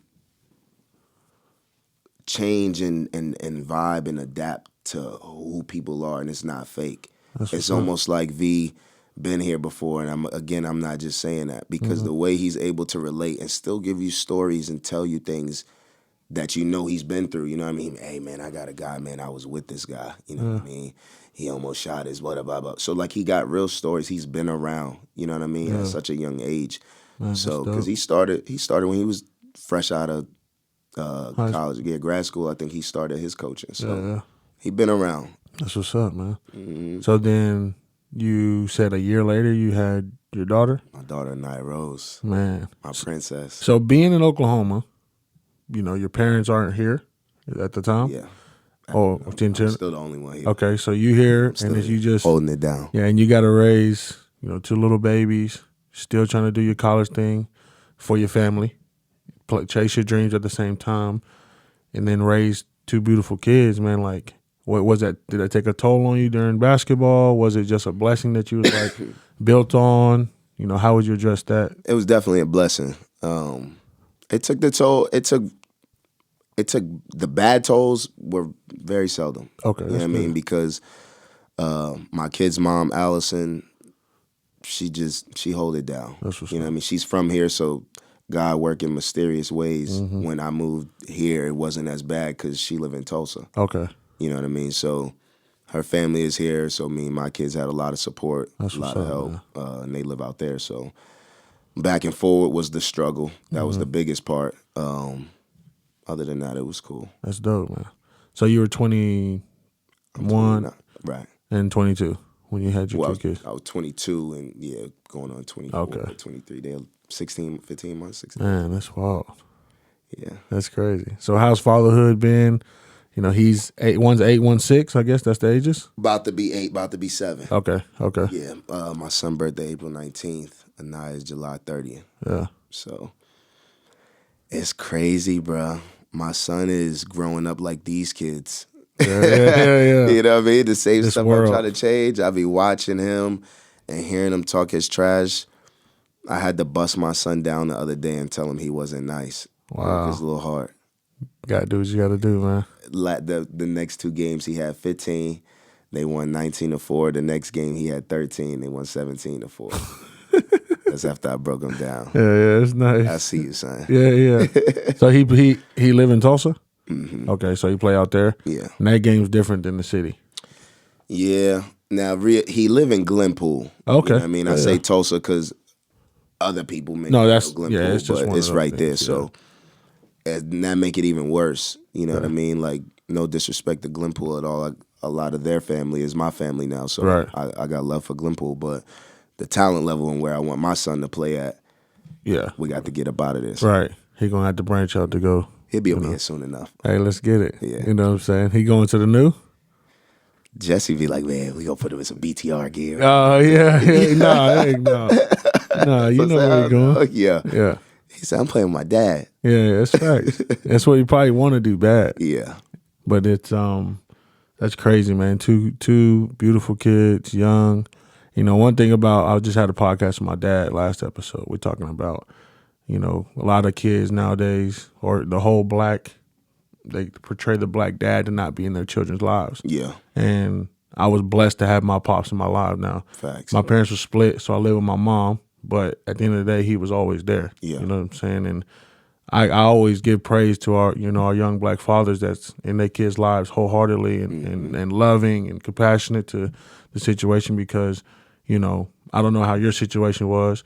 change and vibe and adapt to who people are, and it's not fake. It's almost like V been here before, and I'm not just saying that because the way he's able to relate and still give you stories and tell you things that he's been through. You know what I mean? Hey, man, I got a guy, man, I was with this guy. You know what I mean? He almost shot his blah, blah, blah. So, like, he got real stories. He's been around, you know what I mean, at such a young age. Man, so, because he started when he was fresh out of college, grad school. I think he started his coaching. So, he been around. That's what's up, man. So then you said a year later you had your daughter? My daughter, Nia Rose. Man. My princess. So being in Oklahoma, your parents aren't here at the time? Yeah. Oh, I'm still the only one here. Okay, so you here, and as you just holding it down. Yeah, and you got to raise, two little babies, still trying to do your college thing for your family, chase your dreams at the same time, and then raise two beautiful kids, man. Like, what was that? Did that take a toll on you during basketball? Was it just a blessing that you was like built on? How would you address that? It was definitely a blessing. It took the toll. It took the bad tolls were very seldom. Okay, you know what I mean? Because my kid's mom, Allison, she hold it down. That's what's you know what I mean? She's from here, so God worked in mysterious ways. When I moved here, it wasn't as bad because she lived in Tulsa. Okay. You know what I mean? So her family is here, so me and my kids had a lot of support, That's a lot of help, man. and they live out there. So back and forward was the struggle. That was the biggest part. Other than that, it was cool. That's dope, man. So you were 21 right, and 22 when you had your two kids? I was 22 and, going on 24, 23. They're 15 months, 16. Man, that's wild. Yeah. That's crazy. So how's fatherhood been? He's 8, one's 8, one's 6, I guess that's the ages? About to be 8, about to be 7. Okay. Yeah, my son's birthday, April 19th, and Nia's July 30th. Yeah. So it's crazy, bro. My son is growing up like these kids. Yeah. You know what I mean? The same This stuff world. I'm trying to change. I be watching him and hearing him talk his trash. I had to bust my son down the other day and tell him he wasn't nice. Wow. Broke his little heart. Got to do what you got to do, man. The next 2 games he had 15. They won 19-4. The next game he had 13. They won 17-4. That's after I broke him down. Yeah, it's nice. I see you, son. Yeah. So he live in Tulsa? Mm-hmm. Okay, so he play out there? Yeah. And that game's different than the city? Yeah. Now, he live in Glenpool. Okay. You know what I mean? I say Tulsa because other people make Glenpool, it's just but one it's of right those there. things, So and that make it even worse. You know what I mean? Like, no disrespect to Glenpool at all. A lot of their family is my family now, so I got love for Glenpool, but the talent level and where I want my son to play at, we got to get up out of this. Right. He going to have to branch out to go. He'll be over here soon enough. Hey, let's get it. Yeah. You know what I'm saying? He going to the new? Jesse be like, man, we going to put him in some BTR gear. Oh, yeah. No, you know where he going. Yeah. He said, I'm playing with my dad. Yeah, that's facts. That's what you probably want to do bad. Yeah. But it's that's crazy, man. Two beautiful kids, young. One thing about, I just had a podcast with my dad last episode. We're talking about, a lot of kids nowadays, or the whole they portray the black dad to not be in their children's lives. Yeah. And I was blessed to have my pops in my life now. Facts. My parents were split, so I live with my mom, but at the end of the day, he was always there. Yeah. You know what I'm saying? And I always give praise to our young black fathers that's in their kids' lives wholeheartedly and loving and compassionate to the situation, because, I don't know how your situation was,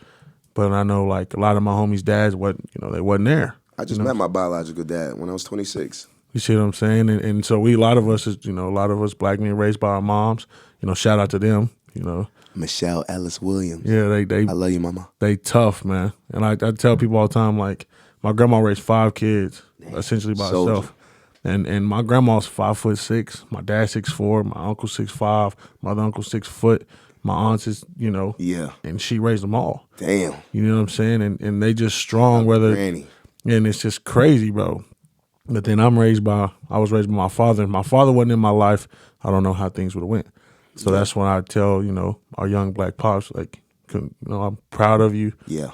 but I know like a lot of my homies' dads they wasn't there. I just met my biological dad when I was 26. You see what I'm saying? And so a lot of us black men raised by our moms, shout out to them, Michelle Ellis Williams. Yeah, they I love you, mama. They tough, man. And I tell people all the time, like, my grandma raised 5 kids, essentially by herself. And my grandma's 5'6", my dad 6'4", my uncle 6'5", my other uncle 6 foot, my aunts is, Yeah. and she raised them all. Damn. You know what I'm saying? And they just strong, Granny. And it's just crazy, bro. But then I was raised by my father. My father wasn't in my life. I don't know how things would have went. So that's when I tell, our young black pops, like, I'm proud of you. Yeah.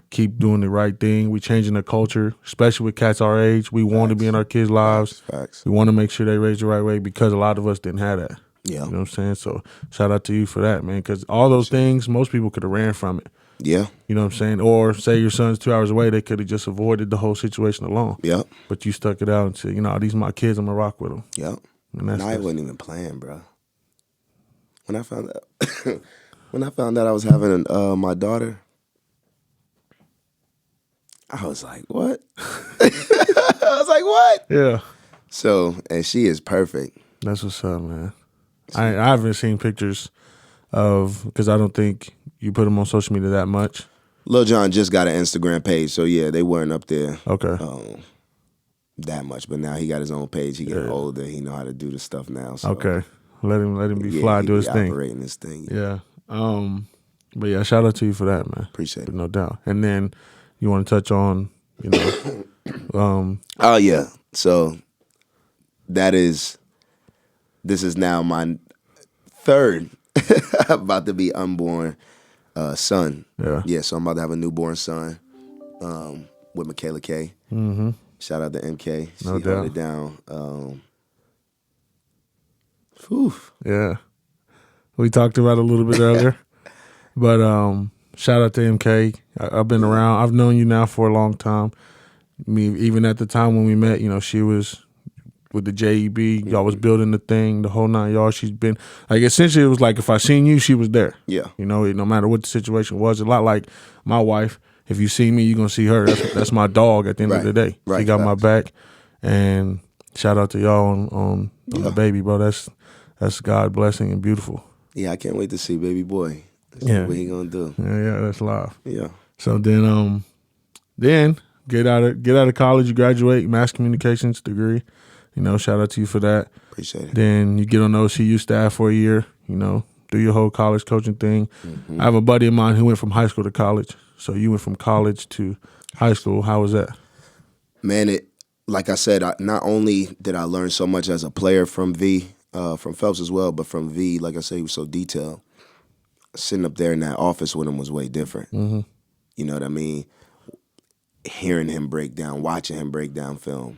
Keep doing the right thing. We changing the culture, especially with cats our age. We want to be in our kids' lives. Facts. We want to make sure they raised the right way, because a lot of us didn't have that. Yeah. You know what I'm saying? So shout out to you for that, man, because all those things, most people could have ran from it. Yeah. You know what I'm saying? Or say your son's 2 hours away, they could have just avoided the whole situation alone. Yeah. But you stuck it out and said, these are my kids, I'm going to rock with them. Yeah. And I wasn't even playing, bro. When I found out I was having my daughter, I was like, what? I was like, what? Yeah. So, and she is perfect. That's what's up, man. I haven't seen pictures because I don't think you put them on social media that much. Lil Jon just got an Instagram page, so yeah, they weren't up there. Okay. That much, but now he got his own page. He getting older. He know how to do the stuff now. So. Okay. Let him be fly, do his thing. Operating his thing. Yeah. But yeah, shout out to you for that, man. Appreciate it. No doubt. And then you want to touch on, Oh yeah. So this is now my third about to be unborn son. Yeah. Yeah. So I'm about to have a newborn son with Michaela K. Mm-hmm. Shout out to MK. She No held doubt. it down. Whew. Yeah. We talked about it a little bit earlier. But shout out to MK. I've been around. I've known you now for a long time. Even at the time when we met, she was with the JEB. Y'all was building the thing, the whole 9 yards. She's been, like, essentially it was like if I seen you, she was there. Yeah. No matter what the situation was. A lot like my wife. If you see me, you're going to see her. That's my dog at the end of the day. Right. She got my back. And shout out to y'all on the baby, bro. That's God blessing and beautiful. Yeah, I can't wait to see baby boy. What he gonna do? Yeah, that's live. Yeah. So then get out of college, you graduate, mass communications degree. Shout out to you for that. Appreciate it. Then you get on the OCU staff for a year. Do your whole college coaching thing. Mm-hmm. I have a buddy of mine who went from high school to college. So you went from college to high school. How was that? Man, like I said, not only did I learn so much as a player from V, from Phelps as well, but from V, like I said, he was so detailed. Sitting up there in that office with him was way different. Mm-hmm. You know what I mean? Hearing him break down, watching him break down film,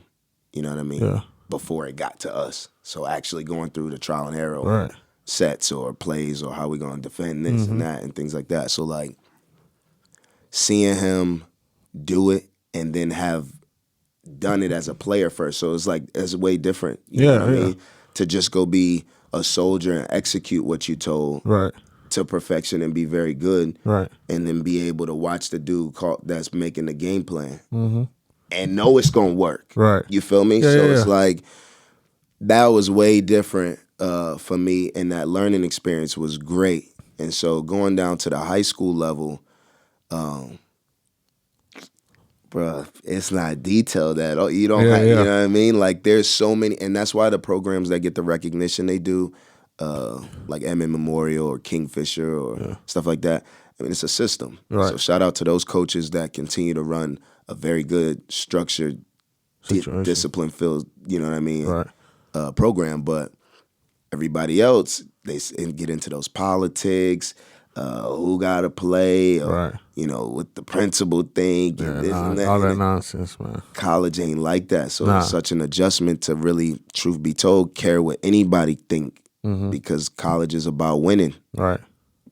you know what I mean? Yeah. Before it got to us. So actually going through the trial and error Right. sets or plays or how we going to defend this and that and things like that. So, like, seeing him do it and then have done it as a player first. So it's way different. You know what I mean? To just go be a soldier and execute what you told to perfection and be very good. Right. And then be able to watch the dude that's making the game plan and know it's going to work. Right. You feel me? Yeah, It's like that was way different for me, and that learning experience was great. And so going down to the high school level, bruh, it's not detailed at all. You don't have, you know what I mean? Like, there's so many, and that's why the programs that get the recognition they do, like Emmett Memorial or Kingfisher or stuff like that, I mean, it's a system. Right. So shout out to those coaches that continue to run a very good, structured, discipline-filled, you know what I mean, program. But everybody else, they get into those politics, who got to play, or Right. what the principal think, and this and that. All that And nonsense, man. college ain't like that, so Nah. it's such an adjustment to really, truth be told, care what anybody think, because college is about winning. Right.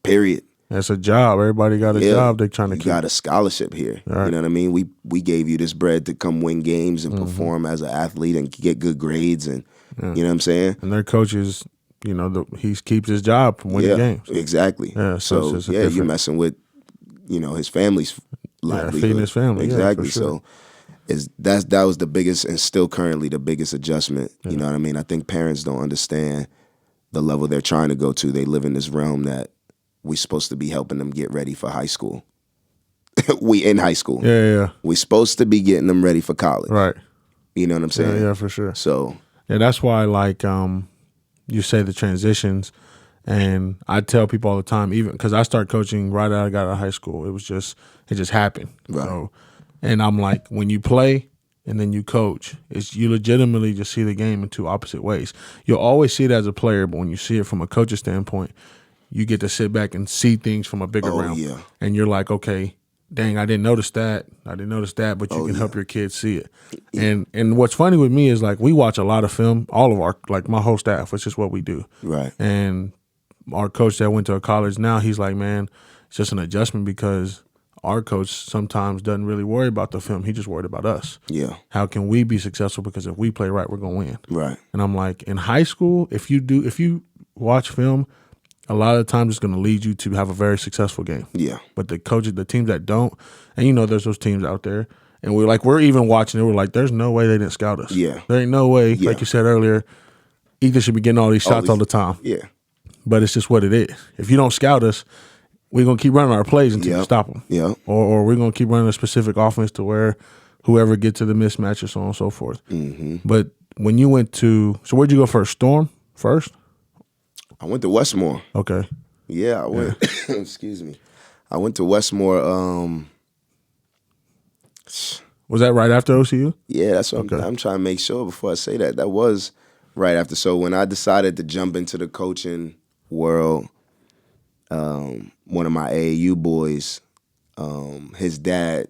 Period. It's a job. Everybody got a job they're trying to You keep. got a scholarship here. Right. You know what I mean? We gave you this bread to come win games and perform as an athlete and get good grades, and you know what I'm saying? And their coaches, he keeps his job from winning games. Exactly. Yeah, so it's just you're messing with, his family's livelihood. feeding his family. Exactly. Yeah, for sure. So that was the biggest, and still currently the biggest adjustment. You know what I mean? I think parents don't understand the level they're trying to go to. They live in this realm that we're supposed to be helping them get ready for high school. We in high school. Yeah. We're supposed to be getting them ready for college. Right. You know what I'm saying? Yeah, for sure. So yeah, that's why you say the transitions, and I tell people all the time, even because I started coaching right out of high school. It just happened. Right. So, and I'm like, when you play and then you coach, you legitimately just see the game in two opposite ways. You'll always see it as a player, but when you see it from a coach's standpoint, you get to sit back and see things from a bigger realm. Yeah. And you're like, okay, dang, I didn't notice that, but you can help your kids see it. Yeah. And what's funny with me is, like, we watch a lot of film, all of my whole staff, which is what we do. Right. And our coach that went to a college now, he's like, man, it's just an adjustment, because our coach sometimes doesn't really worry about the film. He just worried about us. Yeah. How can we be successful? Because if we play right, we're going to win. Right. And I'm like, in high school, if you watch film, a lot of the times it's going to lead you to have a very successful game. Yeah. But the teams that don't, and there's those teams out there, and we're even watching it, we're like, there's no way they didn't scout us. Yeah. There ain't no way, like you said earlier, Ethan should be getting all these shots all the time. Yeah. But it's just what it is. If you don't scout us, we're going to keep running our plays until you stop them. Yeah. Or we're going to keep running a specific offense to where whoever gets to the mismatch or so on and so forth. Mm-hmm. But when you went to, so where'd you go first? Storm first? I went to Westmore. Okay. Yeah, I went. Excuse me. I went to Westmore. Was that right after OCU? Yeah, that's what I'm trying to make sure before I say that. That was right after. So when I decided to jump into the coaching world, one of my AAU boys, his dad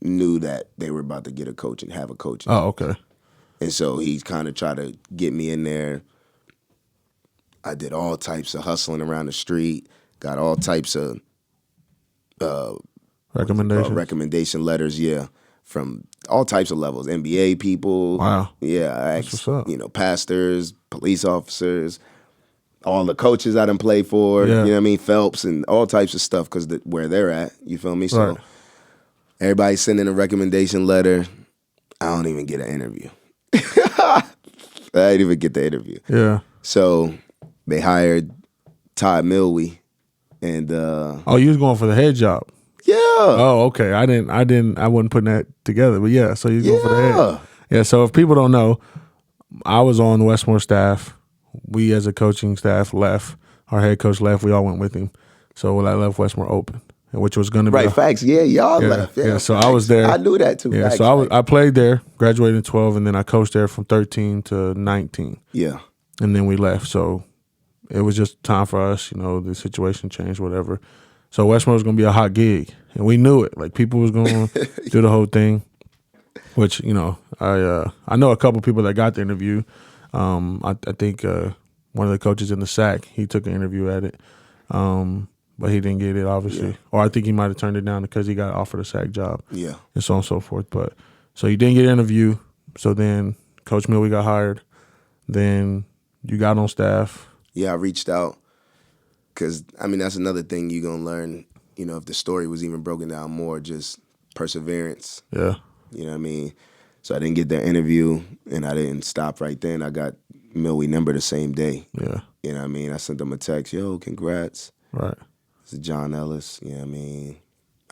knew that they were about to get a coach and have a coach. Oh, okay. And so he kind of tried to get me in there. I did all types of hustling around the street, got all types of recommendation letters, from all types of levels, NBA people. Wow. Yeah, I asked, pastors, police officers, all the coaches I done played for, you know what I mean, Phelps and all types of stuff, because where they're at, you feel me? So everybody sending a recommendation letter. I don't even get an interview. I didn't even get the interview. Yeah. So they hired Todd Milwee, and you was going for the head job. Yeah. Oh, okay. I wasn't putting that together, but yeah. So you going for the head. Yeah. So if people don't know, I was on the Westmore staff. We as a coaching staff left. Our head coach left. We all went with him. So I left Westmore open, which was going to be facts. Yeah, y'all left. Yeah. So facts. I was there. I knew that too. Yeah. Facts, so I played there, graduated in 12, and then I coached there from 13 to 19. Yeah. And then we left. So it was just time for us. The situation changed, whatever. So Westmore was going to be a hot gig, and we knew it. Like, people was going to do the whole thing, which, I know a couple people that got the interview. I think one of the coaches in the SAC, he took an interview at it, but he didn't get it, obviously. Yeah. Or I think he might have turned it down because he got offered a SAC job. Yeah. And so on and so forth. But so you didn't get an interview. So then Coach Milwee got hired. Then you got on staff. Yeah, I reached out. Because, that's another thing you're going to learn, if the story was even broken down more, just perseverance. Yeah. You know what I mean? So I didn't get that interview, and I didn't stop right then. I got Milwee number the same day. Yeah. You know what I mean? I sent him a text, yo, congrats. Right. This is Jon Ellis. You know what I mean?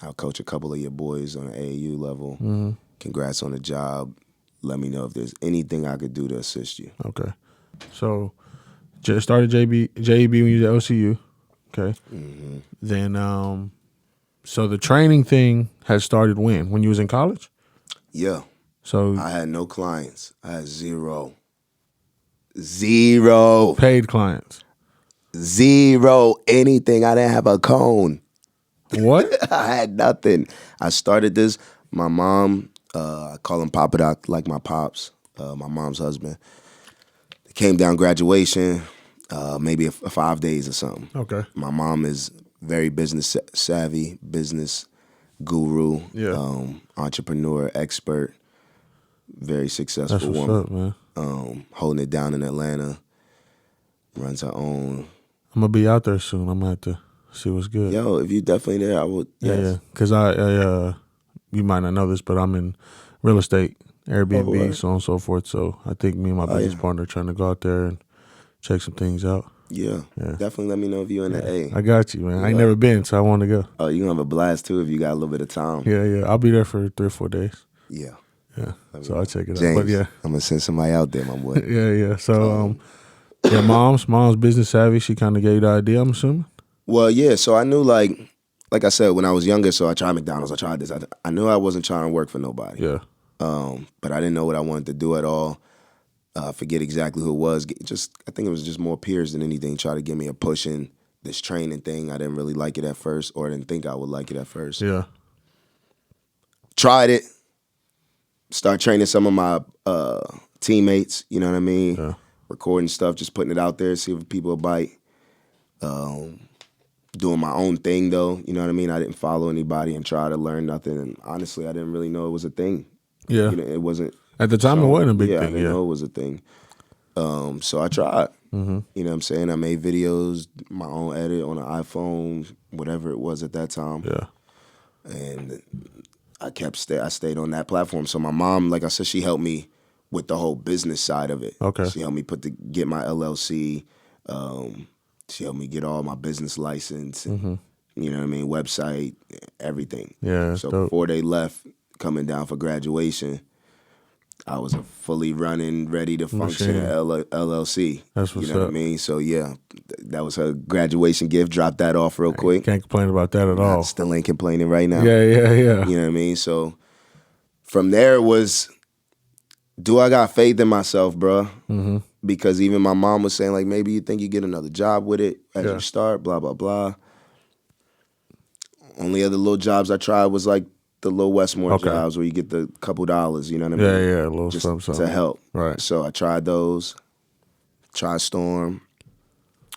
I'll coach a couple of your boys on the AAU level. Mm-hmm. Congrats on the job. Let me know if there's anything I could do to assist you. Okay. So started JEB when you was at OCU. Okay. Mm-hmm. Then, so the training thing had started when you was in college? Yeah. So I had no clients. I had zero paid clients. Zero anything. I didn't have a cone. What? I had nothing. I started this. My mom, I call him Papa Doc, like my pops, my mom's husband. Came down graduation, maybe 5 days or something. Okay. My mom is very business savvy, business guru, entrepreneur, expert, very successful That's what's woman. up, man. Holding it down in Atlanta, runs her own. I'm gonna be out there soon. I'm gonna have to see what's good. Yo, if you definitely there, I would. Yes. Yeah. Because you might not know this, but I'm in real estate, Airbnb, right. so on and so forth. So I think me and my business partner are trying to go out there and check some things out. Yeah, definitely let me know if you're in the A. I got you, man. I ain't never been, so I want to go. Oh, you're going to have a blast, too, if you got a little bit of time. Yeah. I'll be there for 3 or 4 days. Yeah. Yeah. So I'll check it James, out. But yeah. I'm going to send somebody out there, my boy. Yeah. So, mom's business savvy. She kind of gave you the idea, I'm assuming? Well, yeah. So I knew, like I said, when I was younger, so I tried McDonald's, I tried this. I knew I wasn't trying to work for nobody. Yeah. But I didn't know what I wanted to do at all. Forget exactly who it was. I think it was just more peers than anything. Try to give me a push in this training thing. I didn't really like it at first, or I didn't think I would like it at first. Yeah. Tried it. Start training some of my teammates. You know what I mean? Yeah. Recording stuff, just putting it out there, see if people will bite. Doing my own thing though. You know what I mean? I didn't follow anybody and try to learn nothing. And honestly, I didn't really know it was a thing. Yeah. You know, it wasn't. At the time, it wasn't a big thing. I didn't know it was a thing. So I tried. Mm-hmm. You know what I'm saying? I made videos, my own edit on an iPhone, whatever it was at that time. Yeah. And I stayed on that platform. So my mom, like I said, she helped me with the whole business side of it. Okay. She helped me get my LLC. She helped me get all my business license. And, you know what I mean? Website, everything. Yeah. So dope. before they left, coming down for graduation, I was a fully running, ready to function LLC. That's what's you know up. what I mean? So yeah, that was her graduation gift. Dropped that off real quick. Can't complain about that at all. Still ain't complaining right now. Yeah. You know what I mean? So from there it was, do I got faith in myself, bro? Mm-hmm. Because even my mom was saying, like, maybe you think you get another job with it as you start, blah, blah, blah. Only other little jobs I tried was like the little Westmore jobs where you get the couple dollars, you know what I mean? Yeah, a little just something. to help. Right. So I tried those, tried Storm,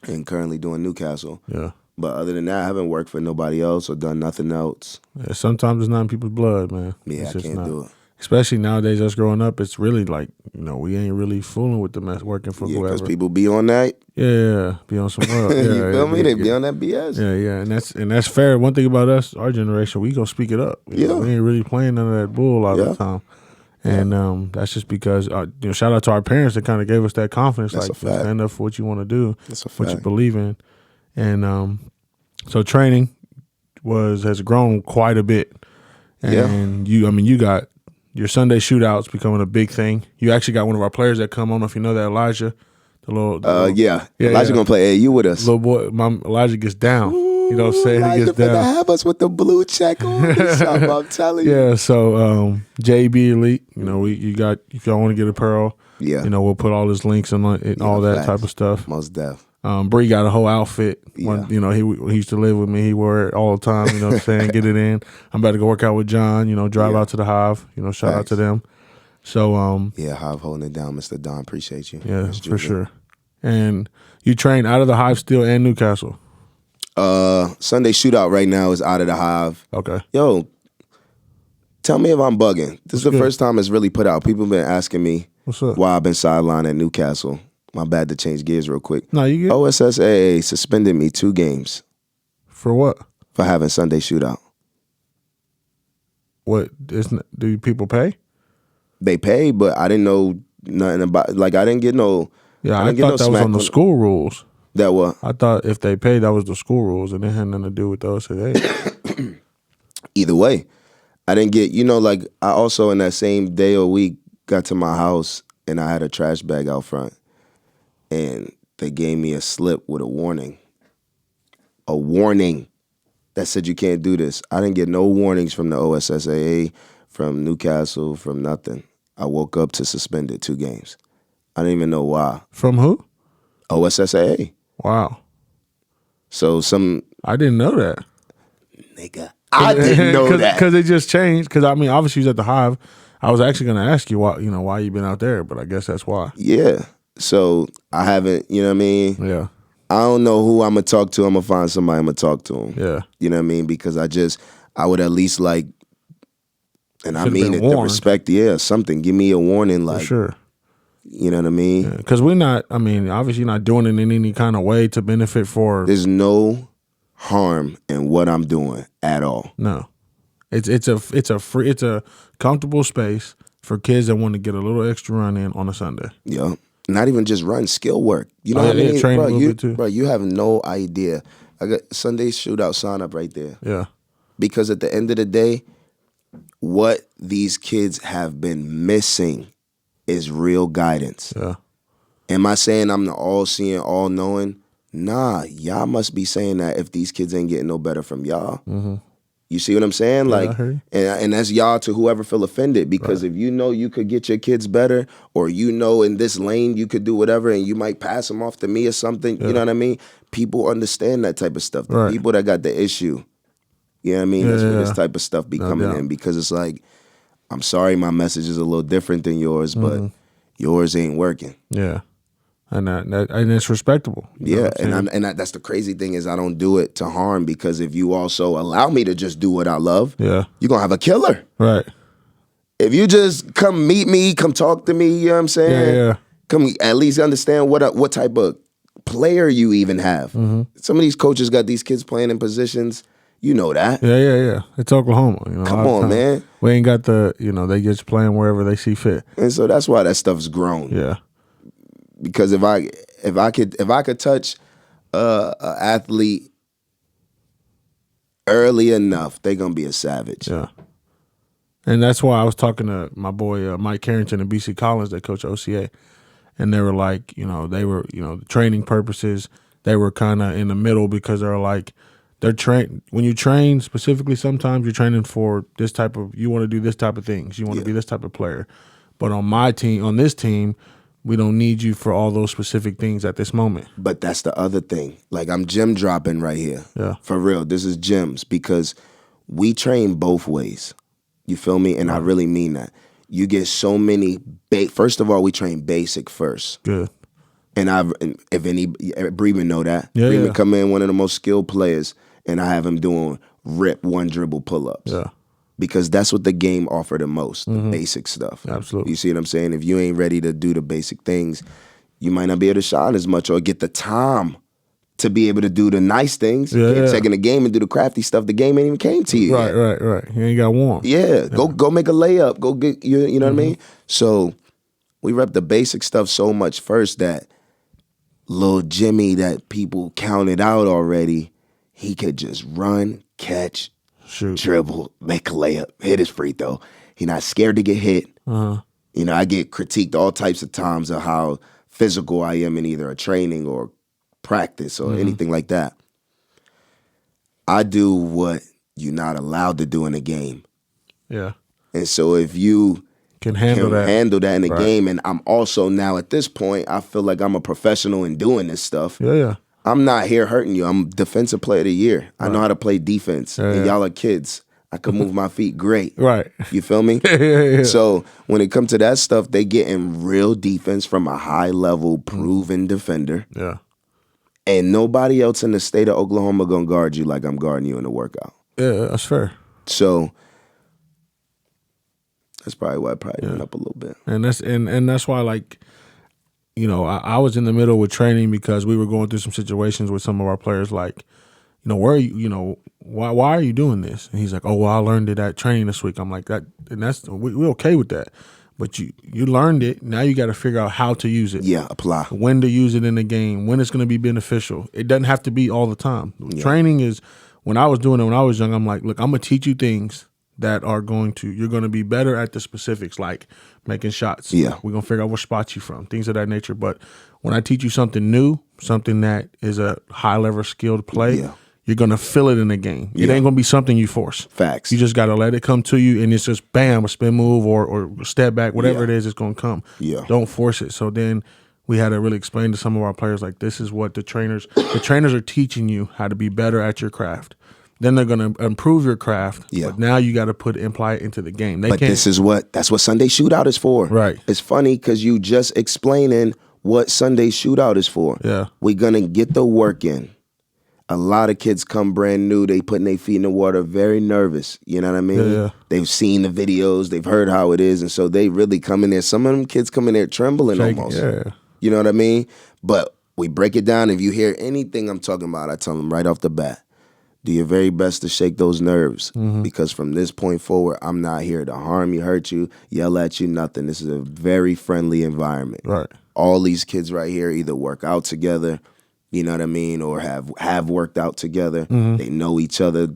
and currently doing Newcastle. Yeah. But other than that, I haven't worked for nobody else or done nothing else. Yeah, sometimes it's not in people's blood, man. Yeah, I can't do it. Especially nowadays, us growing up, it's really like, we ain't really fooling with the mess working for whoever. Because people be on that. Yeah, be on some world. You feel me? They be on that BS. Yeah, and that's fair. One thing about us, our generation, we gonna speak it up. We ain't really playing none of that bull a lot of the time. And that's just because, shout out to our parents that kind of gave us that confidence. That's like, a fact. stand up for what you want to do, That's a what you fact. believe in. And so training has grown quite a bit. And you got your Sunday shootouts becoming a big thing. You actually got one of our players that come on. I don't know if you know that, Elijah. Elijah gonna play AAU with us. Little boy, Elijah gets down. You know what I'm saying? Elijah He gets down. have us with the blue check on. I'm telling you. Yeah, so JB Elite, you got, if y'all want to get apparel, we'll put all his links and all that type of stuff. Most def. Bree got a whole outfit. When, he used to live with me. He wore it all the time. You know what I'm saying? Get it in. I'm about to go work out with John. Drive out to the Hive. Shout out to them. So Hive holding it down, Mr. Don. Appreciate you. Yeah, for sure. And you train out of the Hive still and Newcastle. Sunday shootout right now is out of the Hive. Okay. Yo, tell me if I'm bugging. This is the first time it's really put out. People have been asking me why I've been sidelined at Newcastle. My bad to change gears real quick. No, you get OSSAA suspended me 2 games. For what? For having Sunday shootout. What? Do people pay? They pay, but I didn't know nothing about. Like I didn't get no. Yeah, I thought that was on the school rules. That what? I thought if they paid, that was the school rules, and it had nothing to do with those today. Either way, I didn't get. Like I also in that same day or week got to my house and I had a trash bag out front. And they gave me a slip with a warning. A warning that said you can't do this. I didn't get no warnings from the OSSAA, from Newcastle, from nothing. I woke up to suspended 2 games. I didn't even know why. From who? OSSAA. Wow. So I didn't know that. nigga, I didn't know that. Because it just changed. Because, I mean, obviously you was at the Hive. I was actually going to ask you why you been out there, but I guess that's why. Yeah. So I haven't, you know what I mean? Yeah. I don't know who I'm going to talk to. I'm going to find somebody, I'm going to talk to him. Yeah. You know what I mean? Because I would at least like, and I Should've mean been it, the warned. respect, something. Give me a warning, like, For sure. you know what I mean? Because we're not, I mean, obviously not doing it in any kind of way to benefit for. There's no harm in what I'm doing at all. No. It's a comfortable space for kids that want to get a little extra run in on a Sunday. Yeah. Not even just run, skill work. You know what I mean? Train a little bit too. Bro, you have no idea. I got Sunday shootout sign up right there. Yeah. Because at the end of the day, what these kids have been missing is real guidance. Yeah. Am I saying I'm the all-seeing, all-knowing? Nah, y'all must be saying that if these kids ain't getting no better from y'all. Mm-hmm. You see what I'm saying? Yeah, like, I hear you. and that's y'all to whoever feel offended. Because if you know you could get your kids better, or you know in this lane you could do whatever, and you might pass them off to me or something. You know what I mean? People understand that type of stuff. The people that got the issue, you know what I mean? That's where this type of stuff be coming in. Because it's like, I'm sorry, my message is a little different than yours, but yours ain't working. Yeah. And it's respectable. Yeah, and that's the crazy thing is I don't do it to harm, because if you also allow me to just do what I love, you're gonna have a killer. Right. If you just come meet me, come talk to me, you know what I'm saying? Yeah. Come at least understand what type of player you even have. Mm-hmm. Some of these coaches got these kids playing in positions, you know that. Yeah. It's Oklahoma. Come on, man. We ain't got they just playing wherever they see fit. And so that's why that stuff's grown. Yeah. Because if I could touch a athlete early enough, they're gonna be a savage. Yeah. And that's why I was talking to my boy Mike Carrington and BC Collins, that coach OCA, and they were like, they were, training purposes, they were kind of in the middle, because they're like, when you train specifically, sometimes you're training for this type of, you want to do this type of things, you want to be this type of player, but on this team, we don't need you for all those specific things at this moment. But that's the other thing. Like, I'm gym dropping right here. Yeah. For real. This is gyms, because we train both ways. You feel me? And I really mean that. You get so many, first of all, we train basic first. Good. And Bremen know that. Yeah, Bremen come in, one of the most skilled players, and I have him doing rip one dribble pull-ups. Yeah. Because that's what the game offered the most, the basic stuff. Absolutely. You see what I'm saying? If you ain't ready to do the basic things, you might not be able to shine as much or get the time to be able to do the nice things. You can't take in the game and do the crafty stuff. The game ain't even came to you yet. Right. You ain't got warm. Yeah. Go make a layup. Go get, you know what I mean? So we rep the basic stuff so much first that little Jimmy that people counted out already, he could just run, catch, shoot, dribble, make a layup, hit his free throw. He not scared to get hit. I get critiqued all types of times of how physical I am in either a training or practice or anything like that. I do what you're not allowed to do in a game. Yeah. And so if you can handle that in a game, and I'm also now at this point, I feel like I'm a professional in doing this stuff. Yeah. I'm not here hurting you. I'm defensive player of the year. I know how to play defense. And y'all are kids. I can move my feet great. Right. You feel me? Yeah. So when it comes to that stuff, they get in real defense from a high level, proven defender. Yeah. And nobody else in the state of Oklahoma gonna guard you like I'm guarding you in the workout. Yeah, that's fair. So that's probably why I probably went up a little bit. And that's why, like, I was in the middle with training because we were going through some situations with some of our players, like, where are you, why are you doing this? And he's like, oh, well, I learned it at training this week. I'm like, that, and we're okay with that. But you learned it. Now you got to figure out how to use it. Yeah, apply. When to use it in the game, when it's going to be beneficial. It doesn't have to be all the time. Yeah. Training is, when I was doing it when I was young, I'm like, look, I'm going to teach you things that are you're going to be better at the specifics, like making shots. Yeah. We're going to figure out what spots you from, things of that nature. But when I teach you something new, something that is a high-level skilled play, you're going to feel it in the game. It ain't going to be something you force. Facts. You just got to let it come to you, and it's just, bam, a spin move or step back, whatever it is, it's going to come. Yeah. Don't force it. So then we had to really explain to some of our players, like, this is what the trainers are teaching you how to be better at your craft. Then they're going to improve your craft, but now you got to imply it into the game. That's what Sunday Shootout is for. Right. It's funny because you just explaining what Sunday Shootout is for. Yeah. We're going to get the work in. A lot of kids come brand new. They putting their feet in the water, very nervous. You know what I mean? Yeah. They've seen the videos. They've heard how it is. And so they really come in there. Some of them kids come in there trembling almost. Yeah. You know what I mean? But we break it down. If you hear anything I'm talking about, I tell them right off the bat, do your very best to shake those nerves, because from this point forward, I'm not here to harm you, hurt you, yell at you, nothing. This is a very friendly environment. Right. All these kids right here either work out together, you know what I mean, or have worked out together. They know each other,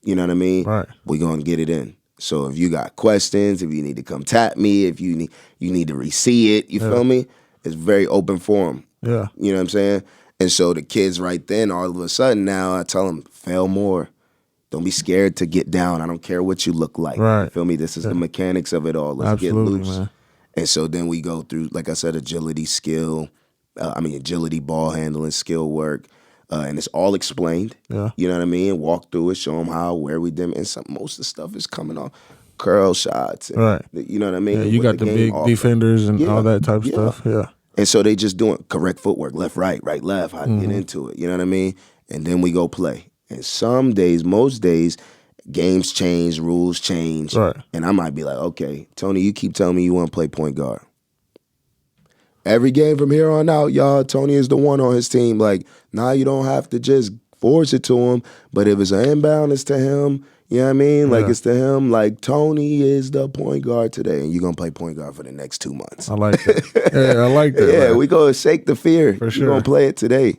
you know what I mean? Right. We're going to get it in. So if you got questions, if you need to come tap me, if you need to re-see it, you feel me? It's very open forum. Yeah. You know what I'm saying? And so the kids right then, all of a sudden now, I tell them, fail more. Don't be scared to get down. I don't care what you look like. Right. You feel me? This is the mechanics of it all. Let's get loose. Man. And so then we go through, like I said, agility ball handling, skill work. And it's all explained. Yeah. You know what I mean? Walk through it, show them how, where we did. And most of the stuff is coming off curl shots. And, right. You know what I mean? Yeah, you got the big defenders and all that type of stuff. Yeah. And so they just doing correct footwork, left, right, right, left, how to get into it. You know what I mean? And then we go play. And some days, most days, games change, rules change. Right. And I might be like, okay, Tony, you keep telling me you want to play point guard. Every game from here on out, y'all, Tony is the one on his team. Like, now you don't have to just force it to him. But if it's an inbound, it's to him. You know what I mean? Like, it's to him. Like, Tony is the point guard today, and you're going to play point guard for the next 2 months. I like that. Yeah, I like that. Yeah, man. we go shake the fear. For sure. We're going to play it today.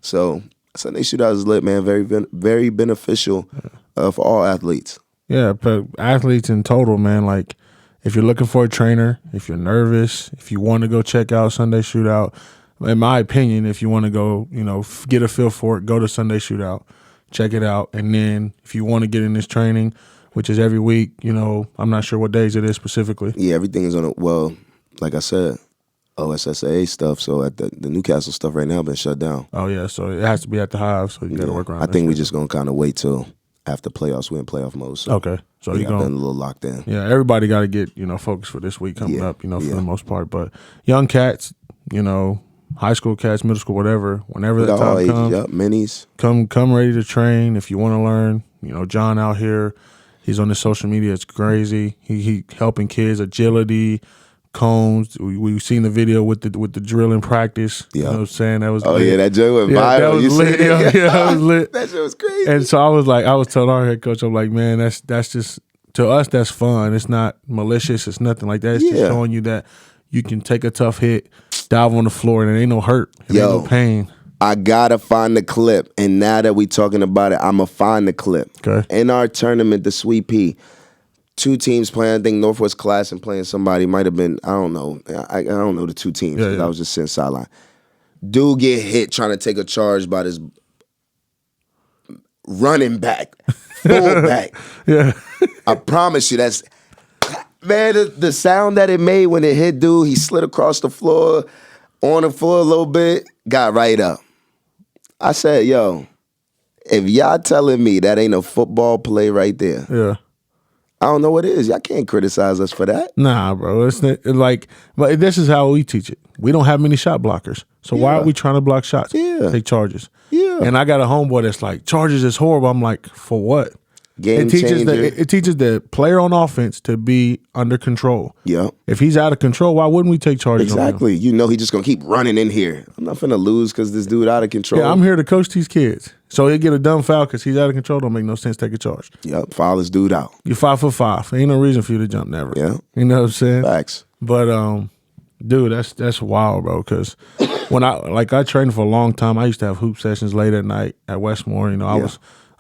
So Sunday Shootout is lit, man. Very, very beneficial for all athletes. Yeah, but athletes in total, man, like, if you're looking for a trainer, if you're nervous, if you want to go check out Sunday Shootout, in my opinion, if you want to go, get a feel for it, go to Sunday Shootout. Check it out. And then if you want to get in this training, which is every week, I'm not sure what days it is specifically. Yeah, everything is on it. Well, like I said, OSSAA stuff. So at the Newcastle stuff right now been shut down. Oh, yeah. So it has to be at the Hive. So you got to work around I think we're just going to kind of wait till after playoffs. We're in playoff mode. So okay. So you're going a little locked in. Yeah, everybody got to get, focused for this week coming up, for the most part. But young cats, high school cats, middle school, whatever, whenever that time comes, minis. Come ready to train if you want to learn. Jon out here, he's on his social media. It's crazy. He helping kids, agility, cones. We've seen the video with the drill in practice. Yeah. You know what I'm saying? That was lit. Yeah, that joke went viral. That was lit. Yeah, that was lit. That shit was crazy. And so I was telling our head coach, I'm like, man, that's just, to us, that's fun. It's not malicious. It's nothing like that. It's just showing you that you can take a tough hit, dive on the floor, and it ain't no hurt. It ain't no pain. I gotta find the clip. And now that we talking about it, I'ma find the clip. Okay. In our tournament, the Sweet Pea, 2 teams playing. I think Northwest Class and playing somebody might have been, I don't know. I don't know the 2 teams because I was just sitting sideline. Dude get hit trying to take a charge by this running back, fullback. Yeah. I promise you, that's, man, the sound that it made when it hit dude, he slid across the floor, on the floor a little bit, got right up. I said, yo, if y'all telling me that ain't a football play right there, Yeah. I don't know what it is. Y'all can't criticize us for that. Nah, bro. It's like, but this is how we teach it. We don't have many shot blockers. So why are we trying to block shots? Yeah. Take charges. Yeah. And I got a homeboy that's like, charges is horrible. I'm like, for what? Game It teaches changer. it teaches the player on offense to be under control. Yeah. If he's out of control, why wouldn't we take charges on him? Exactly. You know he just going to keep running in here. I'm not finna lose because this dude out of control. Yeah, I'm here to coach these kids. So he'll get a dumb foul because he's out of control. Don't make no sense. Take a charge. Yep, foul this dude out. You're 5'5". Ain't no reason for you to jump, never. Yeah. You know what I'm saying? Facts. But dude, that's wild, bro. Because when I trained for a long time, I used to have hoop sessions late at night at Westmore.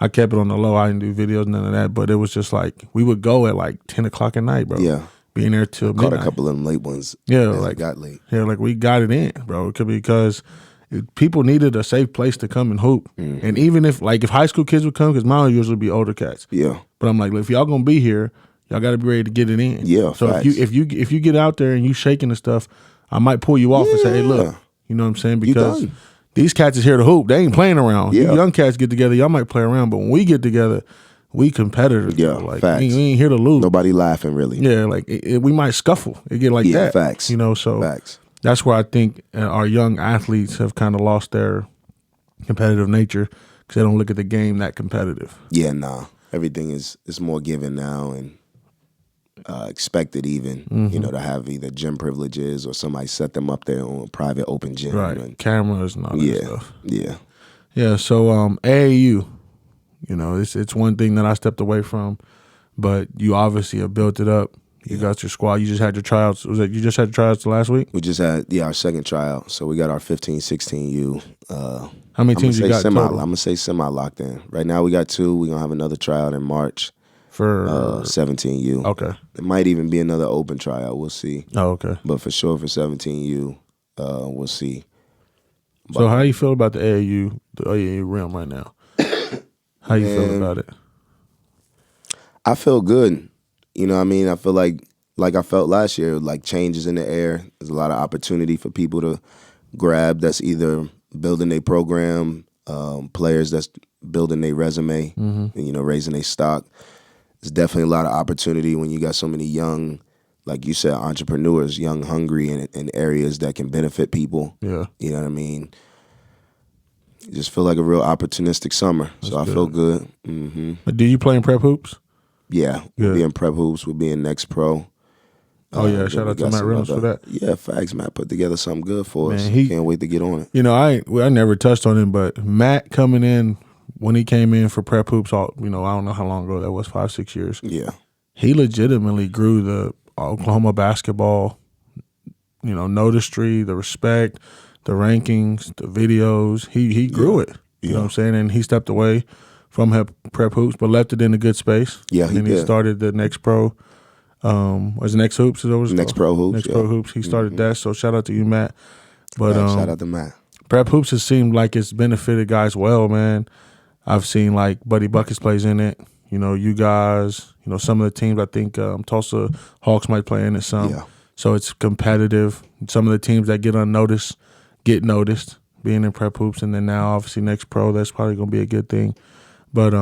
I kept it on the low. I didn't do videos, none of that. But it was just like we would go at like 10 o'clock at night, bro. Yeah. Being there till midnight. Caught a couple of them late ones. Yeah, as like it got late. Yeah, like we got it in, bro. It could be because people needed a safe place to come and hoop. Mm-hmm. And even if high school kids would come, because mine usually be older cats. Yeah. But I'm like, if y'all gonna be here, y'all got to be ready to get it in. Yeah. So facts. if you get out there and you shaking the stuff, I might pull you off and say, hey, look, you know what I'm saying? Because these cats is here to hoop. They ain't playing around. Yeah. You young cats get together, y'all might play around, but when we get together, we competitors. Yeah, Like facts. we ain't here to lose. Nobody laughing really. Yeah, like we might scuffle. It get like that. Facts. You know, so facts. That's where I think our young athletes have kind of lost their competitive nature because they don't look at the game that competitive. Yeah, nah. Everything is more given now and expected even, you know, to have either gym privileges or somebody set them up there on a private open gym. Right, and cameras and all that stuff. Yeah. Yeah, so AAU, you know, it's one thing that I stepped away from, but you obviously have built it up. You got your squad. You just had your tryouts. Was it you just had your tryouts last week? We just had our second tryout. So we got our 15, 16U. How many teams you got total? I'm gonna say semi locked in. Right now we got 2. We're gonna have another tryout in March For 17U. Okay. It might even be another open tryout. We'll see. Oh, okay. But for sure for 17U, we'll see. So how you feel about the AAU realm right now? How you feel about it? I feel good. You know what I mean? I feel like I felt last year, like changes in the air. There's a lot of opportunity for people to grab that's either building their program, players that's building their resume, and, you know, raising their stock. There's definitely a lot of opportunity when you got so many young, like you said, entrepreneurs, young, hungry in areas that can benefit people. Yeah. You know what I mean? Just feel like a real opportunistic summer. So I feel good. Mm-hmm. But do you play in prep hoops? Yeah, we'll be in prep hoops. We'll be in Next Pro. Oh, yeah, shout out to Matt Reynolds for that. Yeah, facts. Matt put together something good for us. He can't wait to get on it. You know, I never touched on him, but Matt coming in, when he came in for prep hoops, you know, I don't know how long ago that was, 5-6 years. Yeah. He legitimately grew the Oklahoma basketball, you know, noticery, the respect, the rankings, the videos. He grew it. You know what I'm saying? And he stepped away from prep hoops, but left it in a good space. Yeah, and then he started the Next Pro. Was it Next Hoops? Next Pro Hoops. Next Pro Hoops. He started that. So shout out to you, Matt. But shout out to Matt. Prep Hoops has seemed like it's benefited guys well, man. I've seen like Buddy Buckets plays in it. You know, you guys. You know, some of the teams. I think Tulsa Hawks might play in it some. Yeah. So it's competitive. Some of the teams that get unnoticed get noticed being in Prep Hoops, and then now obviously Next Pro. That's probably going to be a good thing. But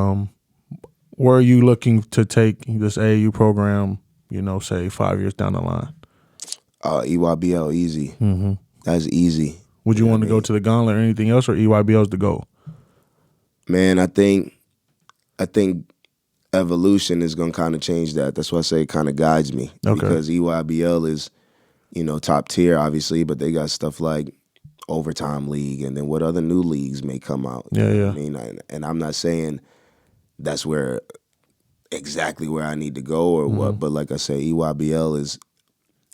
where are you looking to take this AAU program, you know, say 5 years down the line? EYBL, easy. Mm-hmm. That's easy. Would you want to go to the Gauntlet or anything else, or EYBL is the goal? Man, I think evolution is going to kind of change that. That's why I say it kind of guides me. Okay. Because EYBL is, you know, top tier, obviously, but they got stuff like Overtime League and then what other new leagues may come out. Yeah. I mean, and I'm not saying that's exactly where I need to go or what, but like I say, EYBL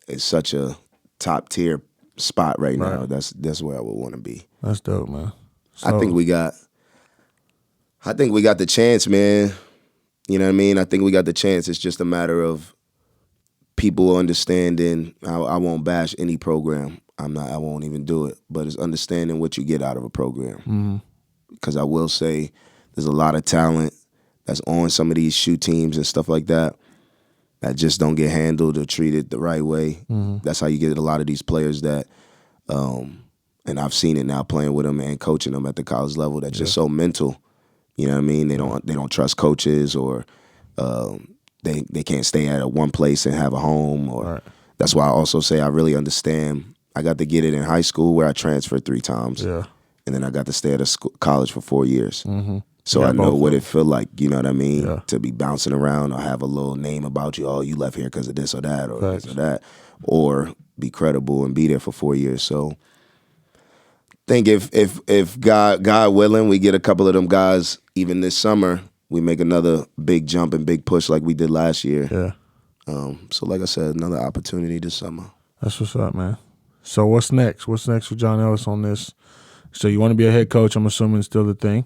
is such a top tier spot right now. That's where I would want to be. That's dope, man. So, I think we got the chance, man. You know what I mean? I think we got the chance. It's just a matter of people understanding. I won't bash any program. I won't even do it. But it's understanding what you get out of a program. Because I will say there's a lot of talent that's on some of these shoe teams and stuff like that just don't get handled or treated the right way. That's how you get a lot of these players that, and I've seen it now playing with them and coaching them at the college level, that's just so mental. You know what I mean? They don't trust coaches or they can't stay at one place and have a home. Or that's why I also say I really understand. I got to get it in high school where I transferred 3 times. Yeah. And then I got to stay at a college for 4 years. So I know what it feel like, you know what I mean, to be bouncing around or have a little name about you. Oh, you left here because of this or that or this or that. Or be credible and be there for 4 years. So I think if God willing, we get a couple of them guys even this summer, we make another big jump and big push like we did last year. Yeah. So like I said, another opportunity this summer. That's what's up, man. So what's next? What's next for Jon Ellis on this? So you want to be a head coach? I'm assuming it's still the thing.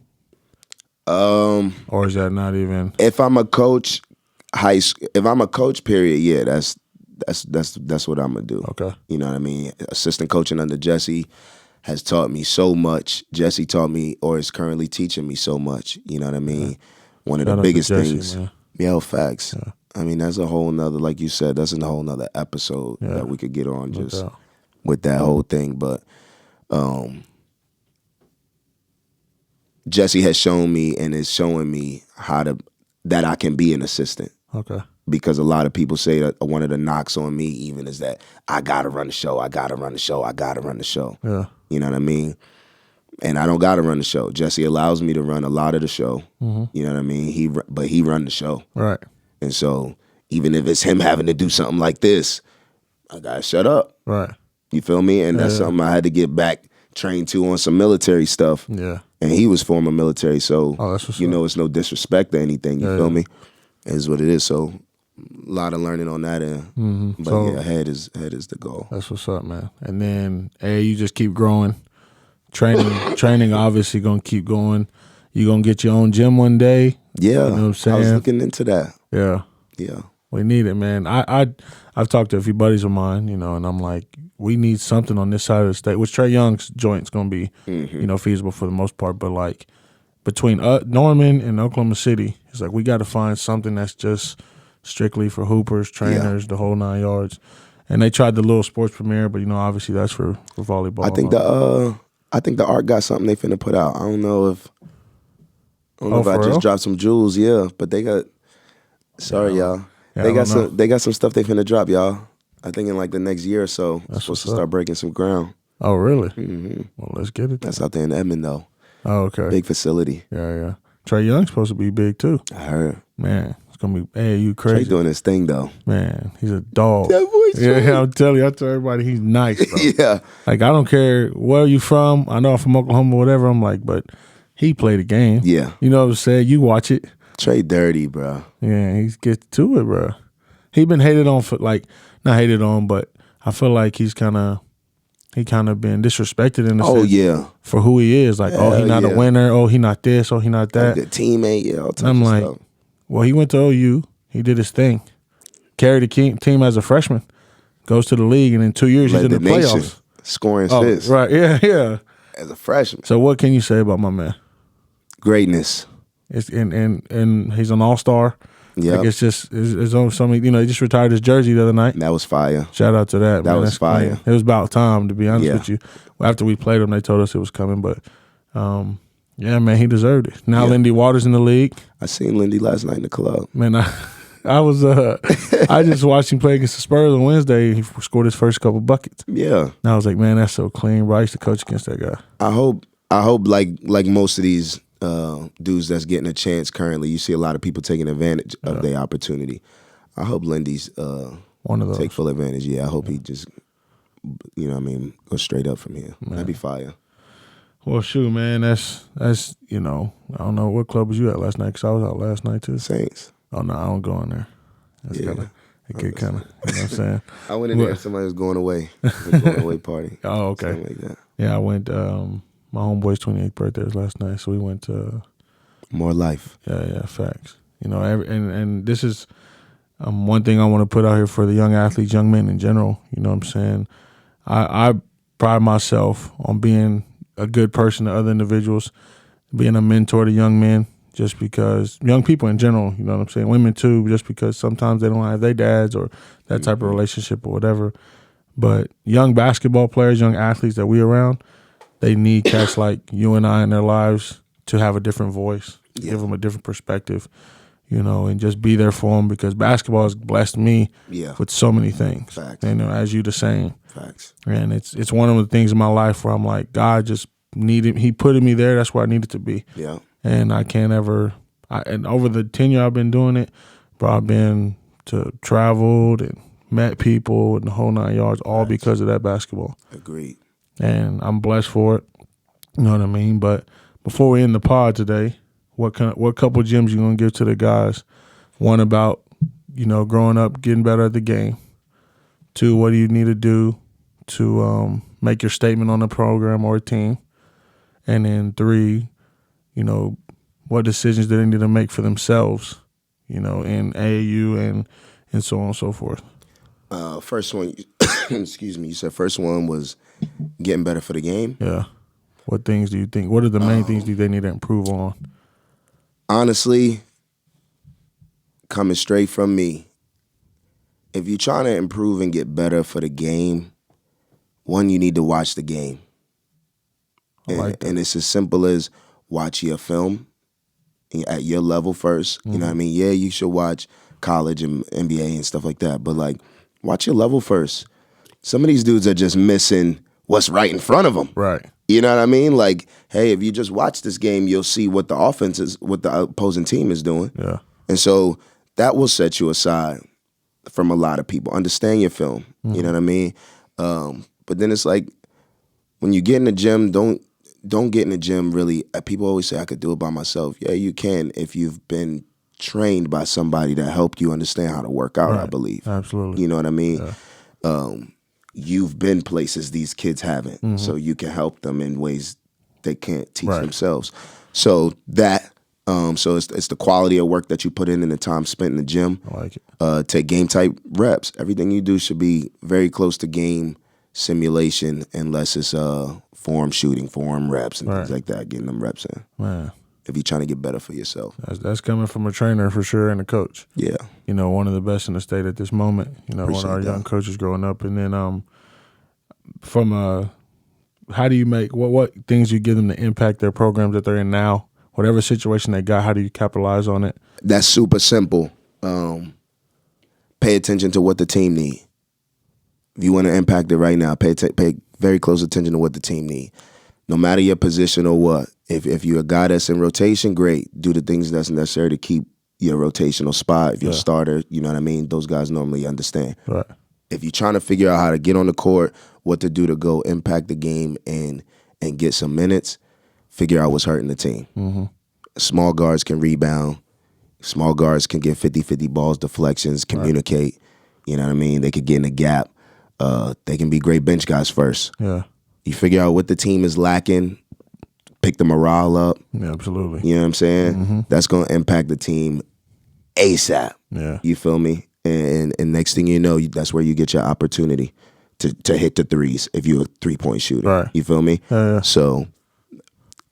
Or is that not even? If I'm a coach, if I'm a coach, period, yeah, that's what I'm gonna do. Okay. You know what I mean? Assistant coaching under Jesse has taught me so much. Jesse taught me, or is currently teaching me so much. You know what I mean? One of the biggest things. Yeah, facts. Yeah. I mean, that's a whole nother, like you said, that's a whole nother episode that we could get on. with that whole thing. But Jesse has shown me and is showing me that I can be an assistant. Okay. Because a lot of people say that one of the knocks on me even is that I gotta run the show, I gotta run the show, I gotta run the show. Yeah. You know what I mean? And I don't gotta run the show. Jesse allows me to run a lot of the show. Mm-hmm. You know what I mean? He run the show. Right. And so even if it's him having to do something like this, I gotta shut up. Right. You feel me? And that's something I had to get back trained to on some military stuff. Yeah. And he was former military, so that's what's you up. know it's no disrespect or anything. You feel me? It is what it is. So a lot of learning on that end. Mm-hmm. But So, yeah, head is the goal. That's what's up, man. And then, you just keep growing. Training obviously gonna keep going. You gonna get your own gym one day. Yeah, you know what I'm saying? I was looking into that. Yeah, yeah. We need it, man. I've talked to a few buddies of mine, and I'm like, we need something on this side of the state. Which Trae Young's joint's gonna be, feasible for the most part. But like between Norman and Oklahoma City, it's like we got to find something that's just strictly for hoopers, trainers, the whole 9 yards. And they tried the little sports premiere, but obviously that's for volleyball. I think the Art got something they finna put out. I don't know if I just real? dropped some jewels, but they got. Sorry, y'all. Yeah, They got some stuff they finna drop, y'all. I think in like the next year or so, That's supposed to what's up. start breaking some ground. Oh, really? Mm-hmm. Well, let's get it. That's out there in Edmond, though. Oh, okay. Big facility. Yeah. Trae Young's supposed to be big too. I heard. Man, it's gonna be AAU crazy. Trey doing his thing though. Man, he's a dog. That voice. Yeah, I'm telling you, I tell everybody he's nice, bro. Yeah. Like I don't care where you from. I know I'm from Oklahoma, whatever. I'm like, but he played the game. Yeah. You know what I'm saying? You watch it. Trey dirty, bro. Yeah, he gets to it, bro. He been hated on for not hated on, but I feel like he kind of been disrespected in a sense for who he is. Like, he not a winner. Oh, he not this. Oh, he not that. Like a teammate. Yeah, all types I'm of like, stuff. well, he went to OU. He did his thing. Carried the team as a freshman. Goes to the league, and in 2 years he's in the playoffs. Scoring assists. Right, yeah. As a freshman. So what can you say about my man? Greatness. It's and he's an all-star. Yeah. Like it's on something. He just retired his jersey the other night. That was fire. Shout out to that. That man. was fire. Clean. It was about time, to be honest with you. After we played him, they told us it was coming, but yeah, man, he deserved it. Now Lindy Waters in the league. I seen Lindy last night in the club. Man, I was I just watched him play against the Spurs on Wednesday. He scored his first couple buckets. Yeah. And I was like, man, that's so clean. Bro, I used to coach against that guy. I hope like most of these dudes that's getting a chance currently, you see a lot of people taking advantage of their opportunity. I hope Lindy's one of those. Take full advantage. Yeah, I hope he just go straight up from here. That'd be fire. Well, shoot, man, that's I don't know what club was you at last night, because I was out last night too. Saints. Oh no, I don't go in there. That's it get kind of, you know what I'm saying? I went in there. Somebody was going away. Going away party. Oh, okay. Something like that. Yeah, I went. My homeboy's 28th birthday was last night, so we went to. More life. Yeah, facts. And this is one thing I want to put out here for the young athletes, young men in general. You know what I'm saying? I pride myself on being a good person to other individuals, being a mentor to young men, just because young people in general, you know what I'm saying? Women too, just because sometimes they don't have their dads or that type of relationship or whatever. But young basketball players, young athletes that we around, they need cats like you and I in their lives to have a different voice, give them a different perspective, and just be there for them, because basketball has blessed me with so many things. Facts. As you the same. Facts. And it's one of the things in my life where I'm like, God just he put me there. That's where I needed to be. Yeah. And I can't and over the tenure I've been doing it, bro, I've been traveled and met people and the whole 9 yards, all because of that basketball. Agreed. And I'm blessed for it. You know what I mean? But before we end the pod today, what couple gems you gonna give to the guys? One about, growing up, getting better at the game. Two, what do you need to do to make your statement on a program or a team? And then three, what decisions do they need to make for themselves, in AAU and so on and so forth. First one, excuse me, you said first one was getting better for the game? Yeah. What things do you think? What are the main things do they need to improve on? Honestly, coming straight from me, if you're trying to improve and get better for the game, one, you need to watch the game. I like that. And it's as simple as watch your film at your level first. You know what I mean? Yeah, you should watch college and NBA and stuff like that, but like watch your level first. Some of these dudes are just missing what's right in front of them. Right. You know what I mean? Like, hey, if you just watch this game, you'll see what the offense is, what the opposing team is doing. Yeah. And so that will set you aside from a lot of people. Understand your film. You know what I mean? But then it's like when you get in the gym, don't get in the gym really. People always say I could do it by myself. Yeah, you can if you've been trained by somebody that helped you understand how to work out, I believe. Absolutely. You know what I mean? Yeah. You've been places these kids haven't, so you can help them in ways they can't teach themselves. So that, so it's the quality of work that you put in and the time spent in the gym. I like it. Take game type reps. Everything you do should be very close to game simulation, unless it's form shooting, form reps, and things like that. Getting them reps in. Man, if you're trying to get better for yourself. That's coming from a trainer for sure and a coach. Yeah. You know, one of the best in the state at this moment. You know, one of our young coaches growing up. And then from how do you make, what things you give them to impact their programs that they're in now? Whatever situation they got, how do you capitalize on it? That's super simple. Pay attention to what the team need. If you want to impact it right now, pay very close attention to what the team need. No matter your position or what. If you're a guy that's in rotation, great. Do the things that's necessary to keep your rotational spot. If you're a starter, you know what I mean? Those guys normally understand. Right. If you're trying to figure out how to get on the court, what to do to go impact the game and get some minutes, figure out what's hurting the team. Mm-hmm. Small guards can rebound. Small guards can get 50-50 balls, deflections, communicate. Right. You know what I mean? They could get in the gap. They can be great bench guys first. Yeah. You figure out what the team is lacking, pick the morale up. Yeah, absolutely. You know what I'm saying? Mm-hmm. That's going to impact the team ASAP. Yeah. You feel me? And next thing you know, that's where you get your opportunity to hit the threes if you're a three-point shooter. Right. You feel me? Yeah. So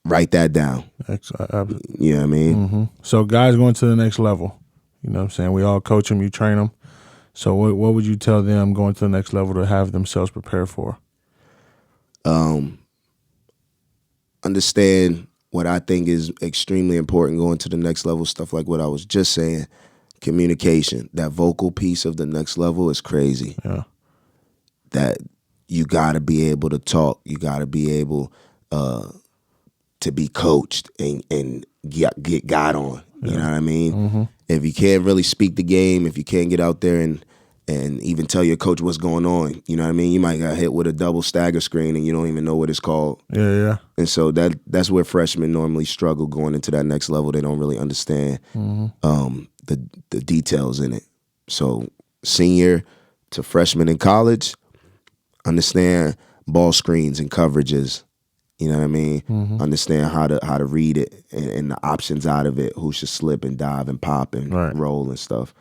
write that down. You know what I mean? Mm-hmm. So guys going to the next level, you know what I'm saying? We all coach them, you train them. So what would you tell them going to the next level to have themselves prepared for? Understand what I think is extremely important going to the next level, stuff like what I was just saying. Communication, that vocal piece of the next level is crazy. Yeah. That you got to be able to talk. You got to be able to be coached and get got on. You know what I mean? Mm-hmm. If you can't really speak the game, if you can't get out there and even tell your coach what's going on, you know what I mean? You might get hit with a double stagger screen and you don't even know what it's called. Yeah. And so that's where freshmen normally struggle going into that next level. They don't really understand the details in it. So senior to freshman in college, understand ball screens and coverages. You know what I mean? Mm-hmm. Understand how to read it and the options out of it. Who should slip and dive and pop and roll and stuff.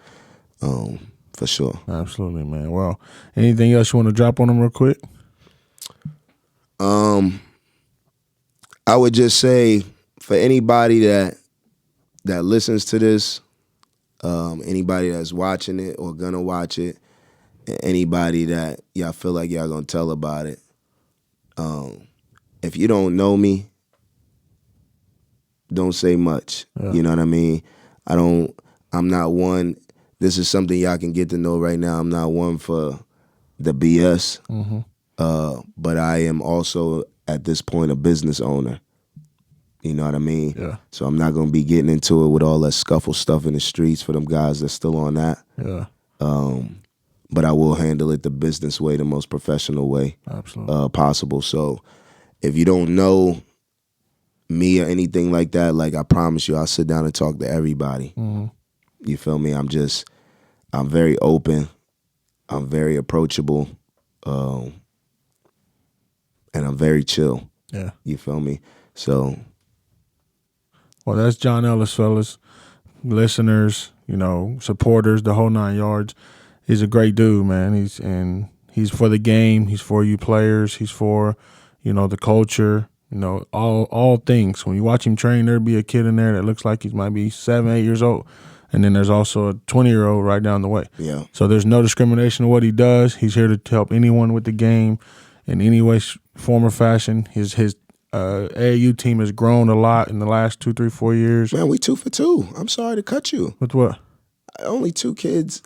For sure. Absolutely, man. Well, anything else you want to drop on them real quick? I would just say for anybody that listens to this, anybody that's watching it or gonna watch it, anybody that y'all feel like y'all gonna tell about it, if you don't know me, don't say much. Yeah. You know what I mean? I'm not one. This is something y'all can get to know right now. I'm not one for the BS, but I am also at this point a business owner. You know what I mean? Yeah. So I'm not going to be getting into it with all that scuffle stuff in the streets for them guys that's still on that. Yeah. But I will handle it the business way, the most professional way possible. So if you don't know me or anything like that, like I promise you, I'll sit down and talk to everybody. Mm-hmm. You feel me? I'm very open. I'm very approachable. And I'm very chill. Yeah. You feel me? So. Well, that's Jon Ellis, fellas. Listeners, supporters, the whole 9 yards. He's a great dude, man. He's for the game. He's for you players. He's for, the culture. All things. When you watch him train, there'll be a kid in there that looks like he might be 7, 8 years old. And then there's also a 20-year-old right down the way. Yeah. So there's no discrimination in what he does. He's here to help anyone with the game, in any way, form, or fashion. His AAU team has grown a lot in the last 2, 3, 4 years. Man, we 2 for 2. I'm sorry to cut you. With what? I only had 2 kids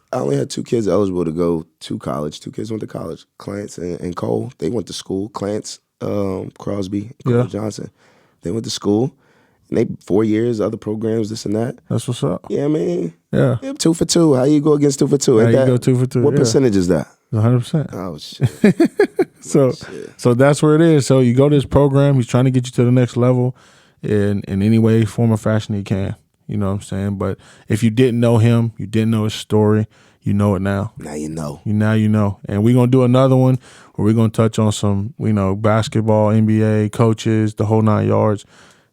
eligible to go to college. 2 kids went to college. Clance and Cole, they went to school. Clance, Crosby, Cole Johnson, they went to school. And they 4 years, other programs, this and that. That's what's up. Yeah, I mean, Yeah. 2 for 2. How you go against 2 for 2? How you go 2 for 2? What percentage is that? 100%. Oh shit. So that's where it is. So you go to this program. He's trying to get you to the next level in any way, form, or fashion he can. You know what I'm saying? But if you didn't know him, you didn't know his story, you know it now. Now you know. Now you know. And we're going to do another one where we're going to touch on some, basketball, NBA, coaches, the whole 9 yards.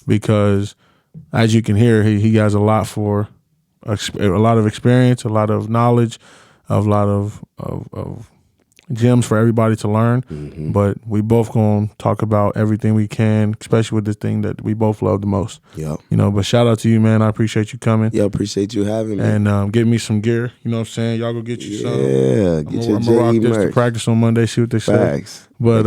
Because as you can hear, he has a lot of experience, a lot of knowledge, a lot of gems for everybody to learn. Mm-hmm. But we both going to talk about everything we can, especially with this thing that we both love the most. Yep. But shout out to you, man. I appreciate you coming. Yeah, appreciate you having me. And get me some gear. You know what I'm saying? Y'all go get you some. Yeah, get your I'm gonna rock JE this to merch. practice on Monday, see what they say. Facts. But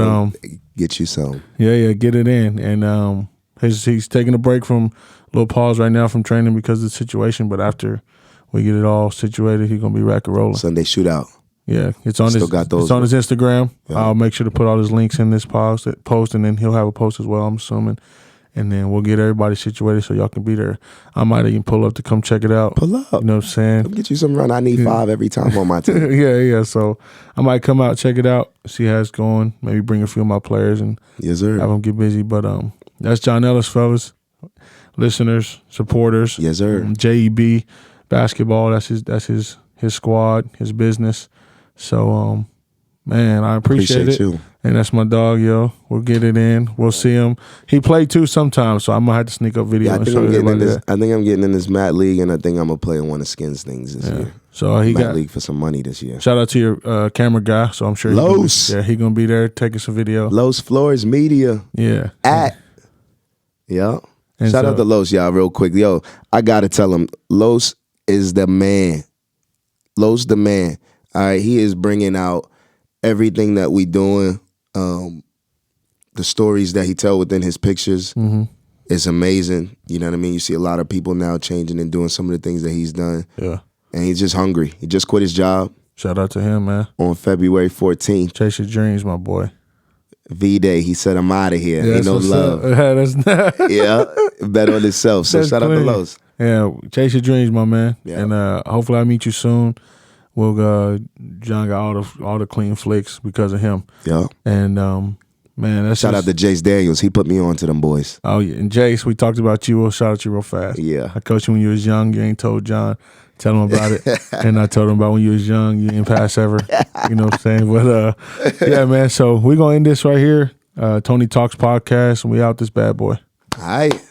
get you some. yeah, get it in. And he's taking a break from a little pause right now from training because of the situation. But after we get it all situated, he's gonna be rack and rolling. Sunday shootout. Yeah, it's on his Instagram. Yeah. I'll make sure to put all his links in this post, and then he'll have a post as well, I'm assuming. And then we'll get everybody situated so y'all can be there. I might even pull up to come check it out. Pull up. You know what I'm saying? Come get you some run. I need 5 every time on my team. Yeah. So I might come out, check it out, see how it's going. Maybe bring a few of my players and Yes, sir. have them get busy. But that's Jon Ellis, fellas, listeners, supporters. Yes, sir. JEB basketball. That's his squad, his business. So man, I appreciate it. You. And that's my dog, yo. We'll get it in. We'll see him. He played too sometimes, so I'm gonna have to sneak up video. Yeah, I and think show I'm getting in everybody this. I think I'm getting in this Mat League, and I think I'm gonna play in one of Skins things this year. So he Mat got League for some money this year. shout out to your camera guy. So I'm sure Los. he gonna be there taking some video. Los Flores Media. Yeah. Yeah. And Shout so- out to Los, y'all, real quick. Yo, I gotta tell him, Los is the man. Los the man. All right, he is bringing out everything that we doing. The stories that he tell within his pictures is amazing. You know what I mean? You see a lot of people now changing and doing some of the things that he's done. Yeah. And he's just hungry. He just quit his job Shout out to him, man. on February 14th. Chase your dreams, my boy. V-Day. He said, I'm out of here. Yeah, Ain't no that's love. what's up. That's Yeah. Bet on himself. So That's shout out to clean. Los. Yeah, chase your dreams, my man. Yeah. And hopefully I meet you soon. We'll John got all the clean flicks because of him. Yeah. And man, that's Shout out to Jace Daniels. He put me on to them boys. Oh yeah, and Jace, we talked about you. We'll shout out you real fast. Yeah. I coached you when you was young. You ain't told John. Tell him about it. And I told him about when you was young. You didn't pass ever. You know what I'm saying? But yeah, man. So we're gonna end this right here. Tony Talks podcast, and we out this bad boy. All right.